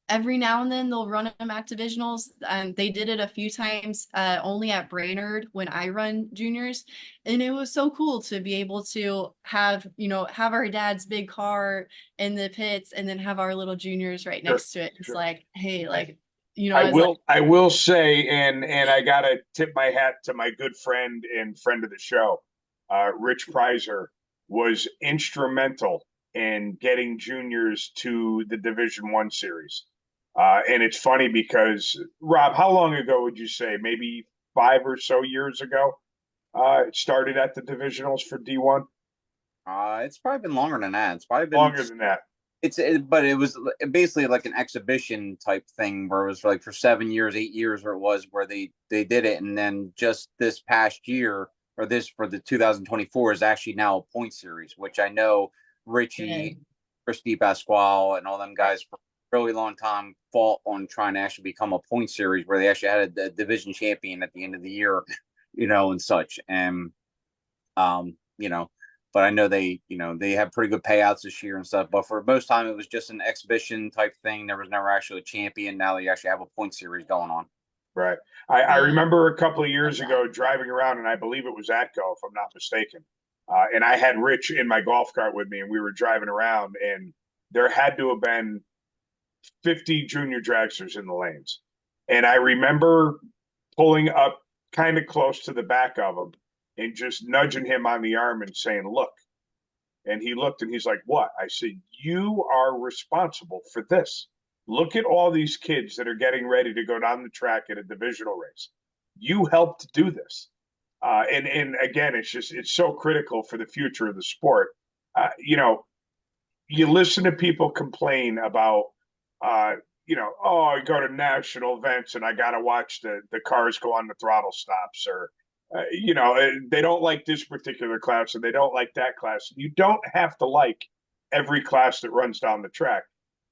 every now and then they'll run them at divisionals. They did it a few times, only at Brainerd when I run juniors. And it was so cool to be able to have our dad's big car in the pits and then have our little juniors right Sure. next to it. It's Sure. like, hey, like, I I was like, will say, and I gotta tip my hat to my good friend and friend of the show, Rich Prizer was instrumental in getting juniors to the Division I series. And it's funny because Rob, how long ago would you say? Maybe 5 or so years ago, it started at the divisionals for D1. It's probably been longer than that. It's probably been Longer than that. but it was basically like an exhibition type thing where it was like for 7 years, 8 years, where it was where they did it, and then just this past year or this for the 2024 is actually now a point series, which I know Richie, Christy Pasquale, and all them guys for a really long time fought on trying to actually become a point series where they actually had a division champion at the end of the year, and such, and you know but I know they have pretty good payouts this year and stuff. But for most time, it was just an exhibition type thing. There was never actually a champion. Now they actually have a point series going on. Right. I remember a couple of years ago driving around, and I believe it was Atco, if I'm not mistaken. And I had Rich in my golf cart with me, and we were driving around, and there had to have been 50 junior dragsters in the lanes. And I remember pulling up kind of close to the back of him and just nudging him on the arm and saying, look. And he looked and he's like, what? I said, you are responsible for this. Look at all these kids that are getting ready to go down the track at a divisional race. You helped do this. And again, it's so critical for the future of the sport. You listen to people complain about, oh, I go to national events and I got to watch the cars go on the throttle stops, or they don't like this particular class and they don't like that class. You don't have to like every class that runs down the track.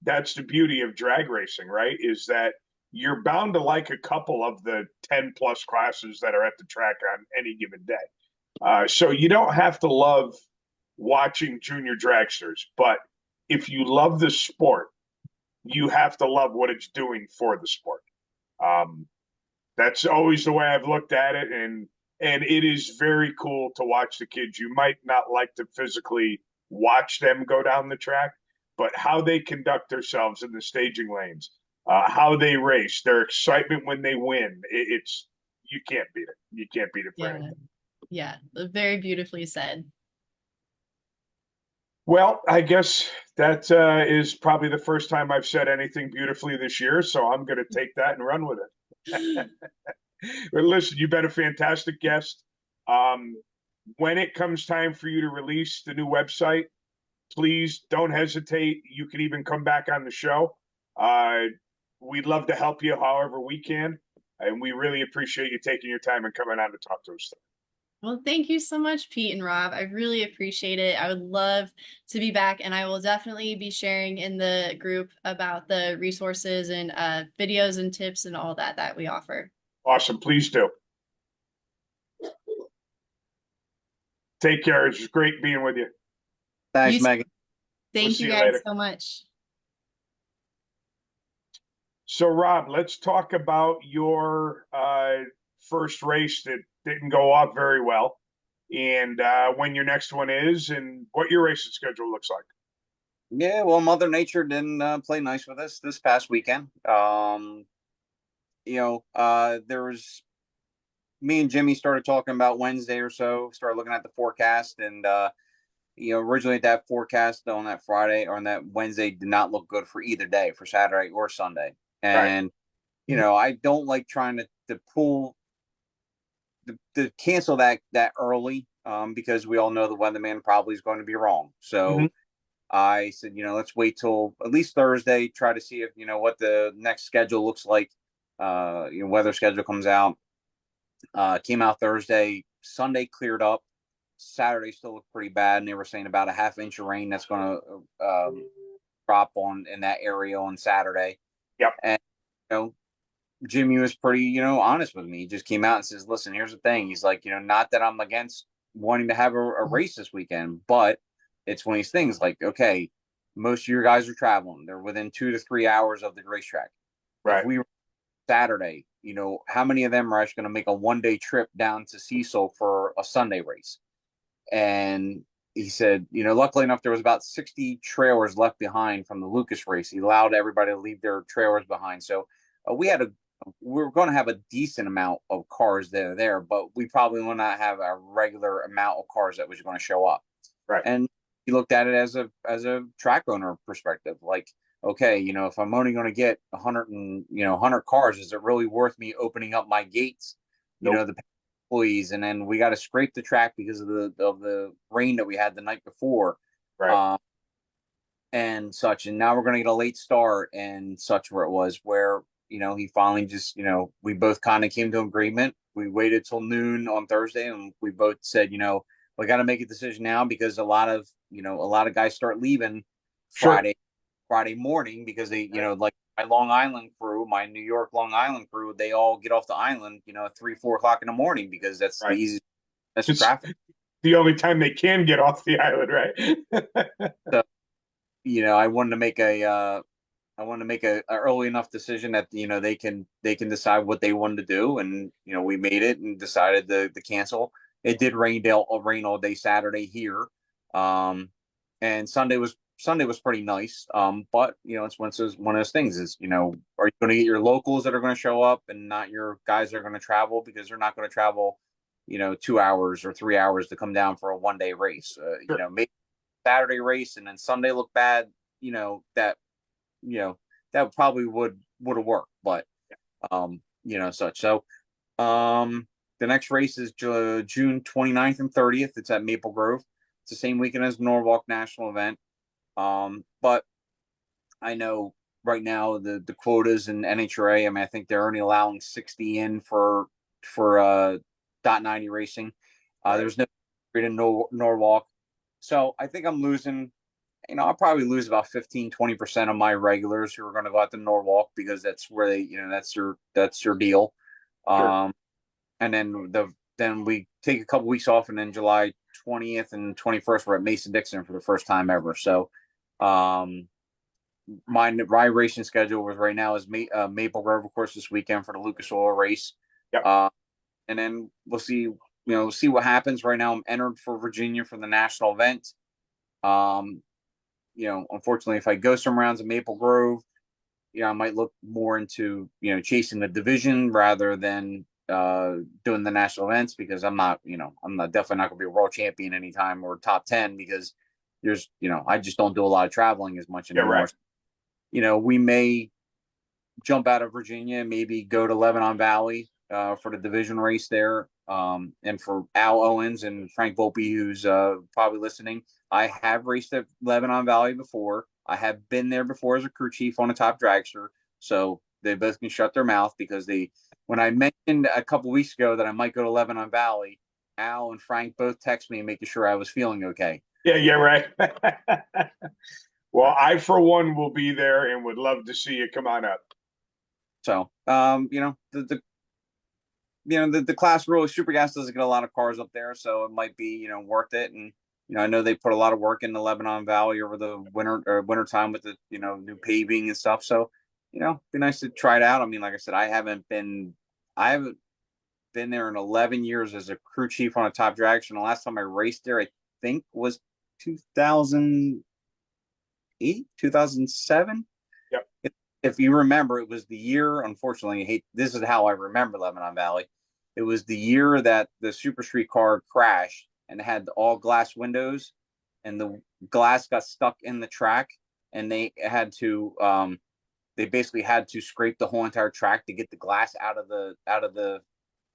That's the beauty of drag racing, right? Is that you're bound to like a couple of the 10 plus classes that are at the track on any given day. So you don't have to love watching junior dragsters, but if you love the sport, you have to love what it's doing for the sport. That's always the way I've looked at it, and it is very cool to watch the kids. You might not like to physically watch them go down the track, but how they conduct themselves in the staging lanes, how they race, their excitement when they win, it's you can't beat it. You can't beat it for anything. Yeah, very beautifully said. Well, I guess that is probably the first time I've said anything beautifully this year, so I'm going to take that and run with it. But listen, you've been a fantastic guest. When it comes time for you to release the new website, please don't hesitate. You can even come back on the show. Uh, we'd love to help you however we can. And we really appreciate you taking your time and coming on to talk to us. Well, thank you so much, Pete and Rob. I really appreciate it. I would love to be back, and I will definitely be sharing in the group about the resources and videos and tips and all that we offer. Awesome. Please do. Take care. It's great being with you. Thanks, You- Megan. Thank see you you guys later. so much. So, Rob, let's talk about your first race that didn't go off very well, and when your next one is, and what your racing schedule looks like. Yeah, well, Mother Nature didn't play nice with us this past weekend. There was me and Jimmy started talking about Wednesday or so, started looking at the forecast, and originally that forecast on that Friday or on that Wednesday did not look good for either day, for Saturday or Sunday. Right. And I don't like trying to pull to cancel that early, because we all know the weatherman probably is going to be wrong. So I said, let's wait till at least Thursday, try to see if what the next schedule looks like. Weather schedule comes out. Came out Thursday. Sunday cleared up. Saturday still looked pretty bad, and they were saying about a half-inch of rain that's going to drop in that area on Saturday. Yep. And Jimmy was pretty honest with me. He just came out and says, "Listen, here's the thing." He's like, not that I'm against wanting to have a race this weekend, but it's one of these things like, okay, most of your guys are traveling. They're within 2 to 3 hours of the racetrack. Right. If we were Saturday, how many of them are actually going to make a one-day trip down to Cecil for a Sunday race? And he said, luckily enough, there was about 60 trailers left behind from the Lucas race. He allowed everybody to leave their trailers behind. So we're going to have a decent amount of cars there, but we probably will not have a regular amount of cars that was going to show up. Right. And he looked at it as a track owner perspective, like, okay, if I'm only going to get 100 cars, is it really worth me opening up my gates? Nope. The employees, and then we got to scrape the track because of the rain that we had the night before, Right. and such. And now we're going to get a late start and such, where it was where he finally just we both kind of came to agreement. We waited till noon on Thursday, and we both said, we got to make a decision now, because a lot of guys start leaving Sure. Friday morning, because they like my Long Island crew, my New York Long Island crew, they all get off the island at 3-4 o'clock in the morning, because that's Right. the easiest. That's It's traffic. the only time they can get off the island, right? So I wanted to make a early enough decision that they can decide what they wanted to do, and we made it and decided to cancel. It did rain all day Saturday here, and Sunday was pretty nice. But it's one of those things is are you going to get your locals that are going to show up and not your guys that are going to travel, because they're not going to travel 2 hours or 3 hours to come down for a one-day race. Sure. Maybe Saturday race and then Sunday look bad. That probably would have worked, but such. So the next race is June 29th and 30th. It's at Maple Grove. It's the same weekend as Norwalk National event. But I know right now the quotas in NHRA, I think they're only allowing 60 in for .90 racing. There's no in Norwalk. So I think I'm losing, I'll probably lose about 15-20% of my regulars who are going to go out to Norwalk, because that's where they, that's your deal. Sure. And then we take a couple weeks off, and then July 20th and 21st we're at Mason-Dixon for the first time ever. So my racing schedule was right now is Maple Grove, of course, this weekend for the Lucas Oil race. Yep. And then we'll see what happens. Right now I'm entered for Virginia for the national event. Unfortunately, if I go some rounds at Maple Grove, I might look more into chasing the division rather than doing the national events, because I'm definitely not going to be a world champion anytime, or top 10, because I just don't do a lot of traveling as much anymore. Yeah, right. We may jump out of Virginia, maybe go to Lebanon Valley, for the division race there. And for Al Owens and Frank Volpe, who's probably listening, I have raced at Lebanon Valley before. I have been there before as a crew chief on a top dragster. So they both can shut their mouth, because when I mentioned a couple weeks ago that I might go to Lebanon Valley, Al and Frank both text me making sure I was feeling okay. Yeah, right. Well, I, for one, will be there and would love to see you come on up. So, the class really super gas doesn't get a lot of cars up there, so it might be, worth it. And, I know they put a lot of work into Lebanon Valley over the winter time with the, new paving and stuff. So, be nice to try it out. I mean, like I said, I haven't been there in 11 years as a crew chief on a top drag. And the last time I raced there, I think was 2008, 2007. Yep. If you remember, it was the year, unfortunately, this is how I remember Lebanon Valley. It was the year that the Super Street car crashed and had all glass windows, and the glass got stuck in the track, and they basically had to scrape the whole entire track to get the glass out of the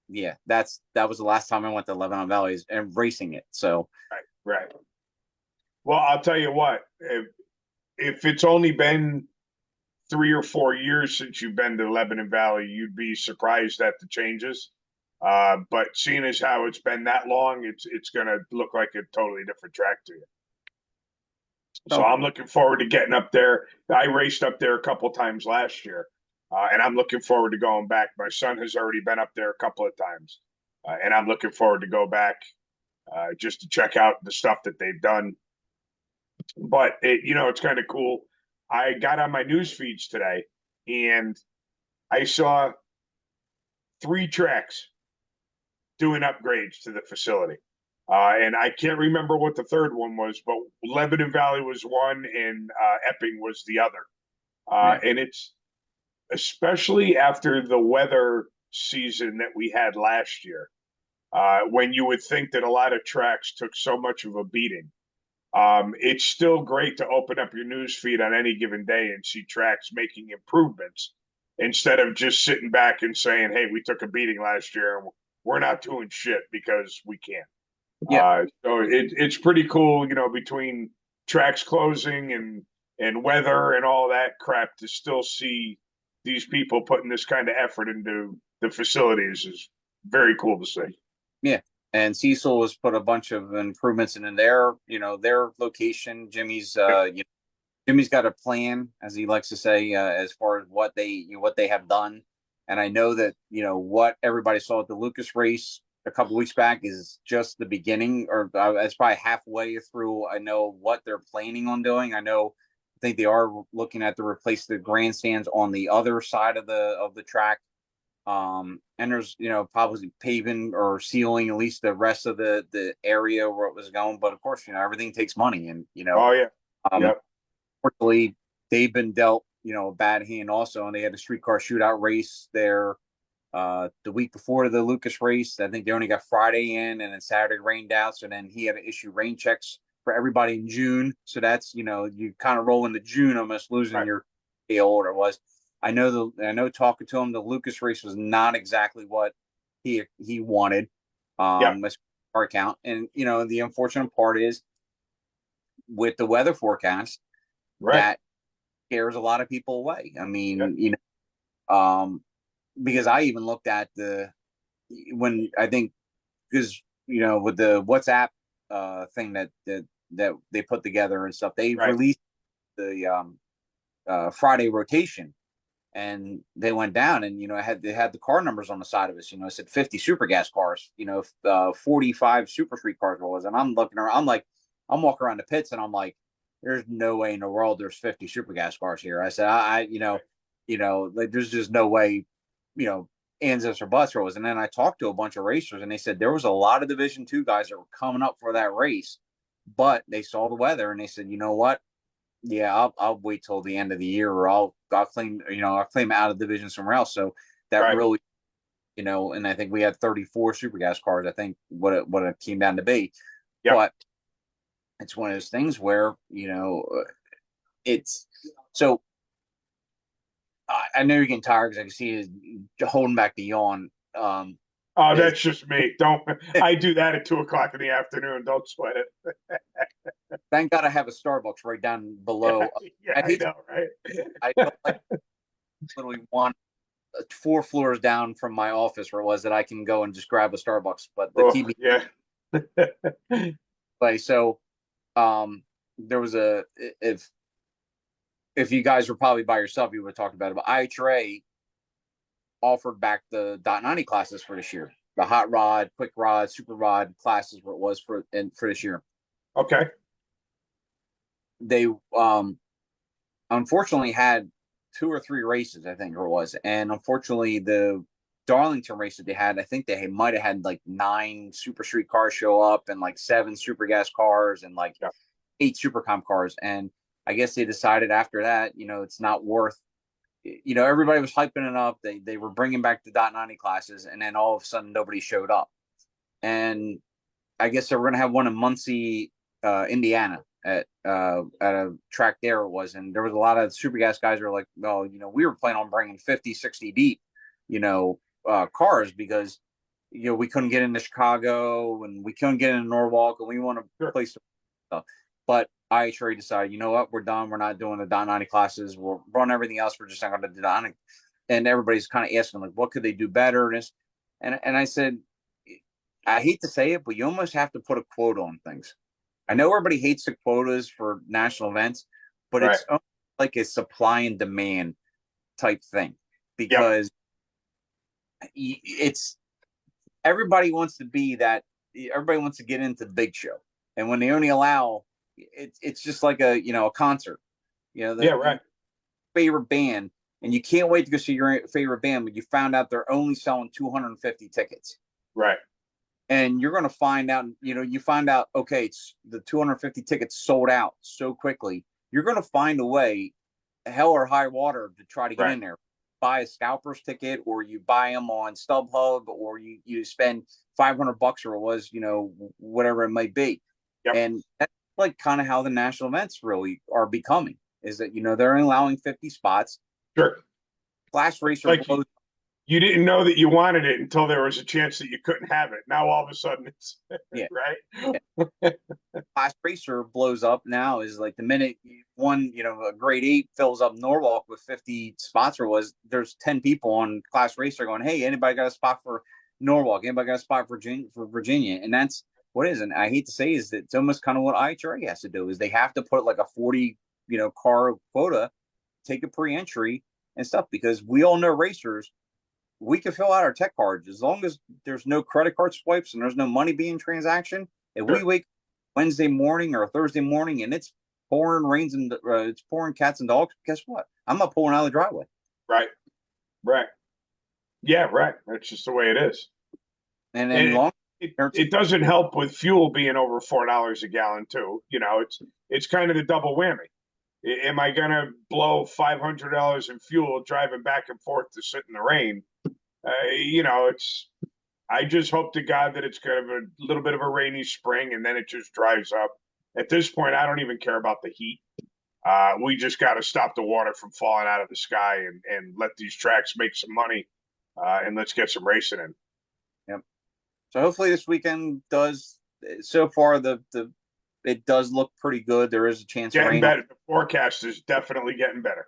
yeah, that was the last time I went to Lebanon Valley and racing it. So right. Well, I'll tell you what, if it's only been 3 or 4 years since you've been to Lebanon Valley, you'd be surprised at the changes. But seeing as how it's been that long, it's going to look like a totally different track to you. So I'm looking forward to getting up there. I raced up there a couple times last year, and I'm looking forward to going back. My son has already been up there a couple of times, and I'm looking forward to go back just to check out the stuff that they've done. But it's kind of cool. I got on my news feeds today, and I saw 3 tracks doing upgrades to the facility. And I can't remember what the third one was, but Lebanon Valley was one and Epping was the other. And it's especially after the weather season that we had last year, when you would think that a lot of tracks took so much of a beating. It's still great to open up your news feed on any given day and see tracks making improvements instead of just sitting back and saying, hey, we took a beating last year and we're not doing shit because we can't. Yeah. So it's pretty cool, between tracks closing and weather and all that crap, to still see these people putting this kind of effort into the facilities is very cool to see. Yeah. And Cecil has put a bunch of improvements in their location. Jimmy's got a plan, as he likes to say, as far as what they have done. And I know that, what everybody saw at the Lucas race a couple weeks back is just the beginning, or it's probably halfway through. I know what they're planning on doing. I think they are looking at to replace the grandstands on the other side of the track. And there's, probably paving or sealing at least the rest of the area where it was going. But of course, everything takes money, and Oh yeah. Yep. Fortunately, they've been dealt, a bad hand also, and they had a streetcar shootout race there the week before the Lucas race. I think they only got Friday in, and then Saturday rained out. So then he had to issue rain checks for everybody in June. So that's, you kind of roll into June, almost losing your deal, or it was. I know talking to him, the Lucas race was not exactly what he wanted. As car count. And, the unfortunate part is with the weather forecast, that scares a lot of people away. I mean, because I even looked at with the WhatsApp thing that they put together and stuff, they released the Friday rotation, and they went down, and they had the car numbers on the side of us. It said 50 super gas cars, 45 super street cars was, and I'm looking around, I'm walking around the pits, and I'm like, there's no way in the world there's 50 super gas cars here. I said, there's just no way, ands or buts was. And then I talked to a bunch of racers, and they said there was a lot of Division II guys that were coming up for that race, but they saw the weather and they said, you know what? Yeah, I'll wait till the end of the year, or I'll claim, I'll claim out of division somewhere else. So that really, and I think we had 34 super gas cars, I think what it came down to be. Yep. But it's one of those things where, it's so I know you're getting tired because I can see you holding back the yawn. Oh, is that's just me. Don't, I do that at 2 o'clock in the afternoon. Don't sweat it. thank God I have a Starbucks right down below. Yeah, I I hate know, right? I don't like literally one 4 floors down from my office where it was that I can go and just grab a Starbucks, but they Oh, keep me yeah. away. So there was a if you guys were probably by yourself, you would have talked about it. But IHRA offered back the .90 classes for this year, the hot rod, quick rod, super rod classes, where it was for this year. Okay. They unfortunately had 2 or 3 races, I think it was, and unfortunately the Darlington race that they had, I think they might have had like 9 super street cars show up and like 7 super gas cars and like Yeah. 8 super comp cars. And I guess they decided after that, it's not worth, everybody was hyping it up. They were bringing back the .90 classes, and then all of a sudden nobody showed up. And I guess they were going to have one in Muncie, Indiana, at a track there it was, and there was a lot of super gas guys who were like, well, we were planning on bringing 50, 60 deep, cars, because we couldn't get into Chicago and we couldn't get into Norwalk, and we want to Sure. place stuff. But IHRA decided, you know what, we're done. We're not doing the .90 classes. We'll run everything else. We're just not going to do .90. And everybody's kind of asking, like, what could they do better? And I said, I hate to say it, but you almost have to put a quota on things. I know everybody hates the quotas for national events, but Right. it's like a supply and demand type thing, Yep. because it's everybody wants to be that. Everybody wants to get into the big show, and when they only allow, it's just like a concert. Yeah, right. Favorite band, and you can't wait to go see your favorite band, but you found out they're only selling 250 tickets. Right. And you're going to find out, you find out, okay, it's the 250 tickets sold out so quickly. You're going to find a way, hell or high water, to try to get Right. in there. Buy a scalper's ticket, or you buy them on StubHub, or you spend $500, or it was, whatever it might be. Yep. And that's like kind of how the national events really are becoming, is that, they're only allowing 50 spots. Sure. Class racer Like blows. you didn't know that you wanted it until there was a chance that you couldn't have it. Now all of a sudden it's Yeah. right. Class racer blows up now is like the minute one, a grade 8 fills up Norwalk with 50 spots, or there's 10 people on class racer going, hey, anybody got a spot for Norwalk? Anybody got a spot for Virginia? And that's what is, and I hate to say, is that it's almost kind of what IHRA has to do, is they have to put like a 40, car quota, take a pre-entry and stuff, because we all know racers, we can fill out our tech cards as long as there's no credit card swipes and there's no money being transaction. If we wake Wednesday morning or Thursday morning and it's pouring rains and it's pouring cats and dogs, guess what? I'm not pulling out of the driveway. Right. Right. Yeah, right. That's just the way it is. And then it doesn't help with fuel being over $4 a gallon too. It's kind of the double whammy. Am I gonna blow $500 in fuel driving back and forth to sit in the rain? I just hope to God that it's kind of a little bit of a rainy spring and then it just dries up. At this point, I don't even care about the heat. We just got to stop the water from falling out of the sky and let these tracks make some money, and let's get some racing in. Yep. So hopefully this weekend does. So far, it does look pretty good. There is a chance of rain. Better. The forecast is definitely getting better.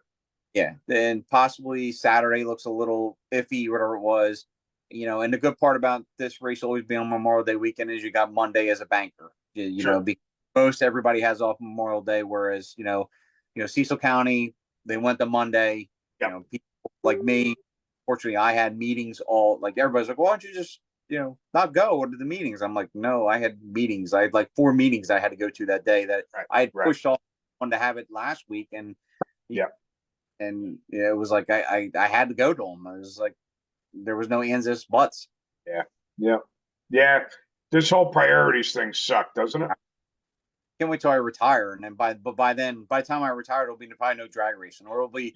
Yeah, and possibly Saturday looks a little iffy, whatever it was. And the good part about this race always being on Memorial Day weekend is you got Monday as a banker. Sure. Because most everybody has off Memorial Day, whereas Cecil County, they went to Monday. Yep. People like me, fortunately, I had meetings all, like, everybody's like, why don't you just not go to the meetings? I'm like, no, I had meetings. I had like 4 meetings I had to go to that day that I had pushed off on to have it last week, and and it was like I had to go to them. I was like, there was no ands, ifs, buts. Yeah. This whole priorities thing sucked, doesn't it? Can't wait till I retire, and then by the time I retire, it'll be probably no drag racing, or it'll be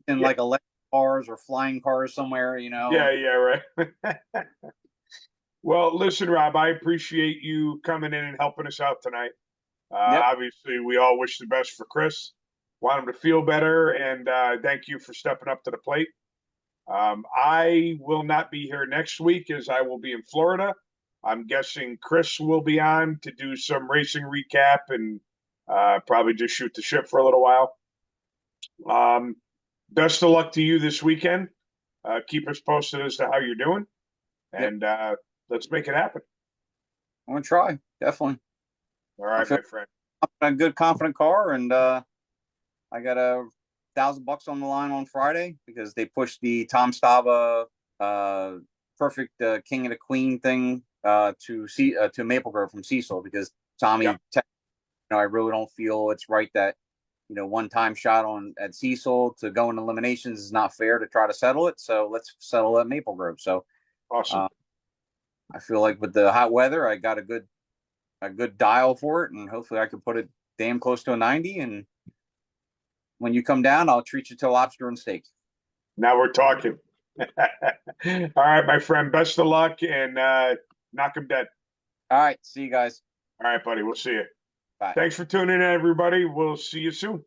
in like electric cars or flying cars somewhere. Yeah, right. Well, listen, Rob, I appreciate you coming in and helping us out tonight. Obviously, we all wish the best for Chris. Want him to feel better, and thank you for stepping up to the plate. I will not be here next week as I will be in Florida. I'm guessing Chris will be on to do some racing recap and probably just shoot the ship for a little while. Best of luck to you this weekend. Keep us posted as to how you're doing, and let's make it happen. I'm gonna try, definitely. All right, feel- my friend. A good, confident car, and I got $1,000 on the line on Friday because they pushed the Tom Stava perfect King of the Queen thing to Maple Grove from Cecil, because Tommy, I really don't feel it's right that one-time shot at Cecil to go in eliminations is not fair to try to settle it. So let's settle at Maple Grove. So Awesome. I feel like with the hot weather, I got a good dial for it, and hopefully I can put it damn close to a 90. And when you come down, I'll treat you to lobster and steak. Now we're talking. All right, my friend. Best of luck, and knock him dead. All right. See you guys. All right, buddy. We'll see you. Bye. Thanks for tuning in, everybody. We'll see you soon.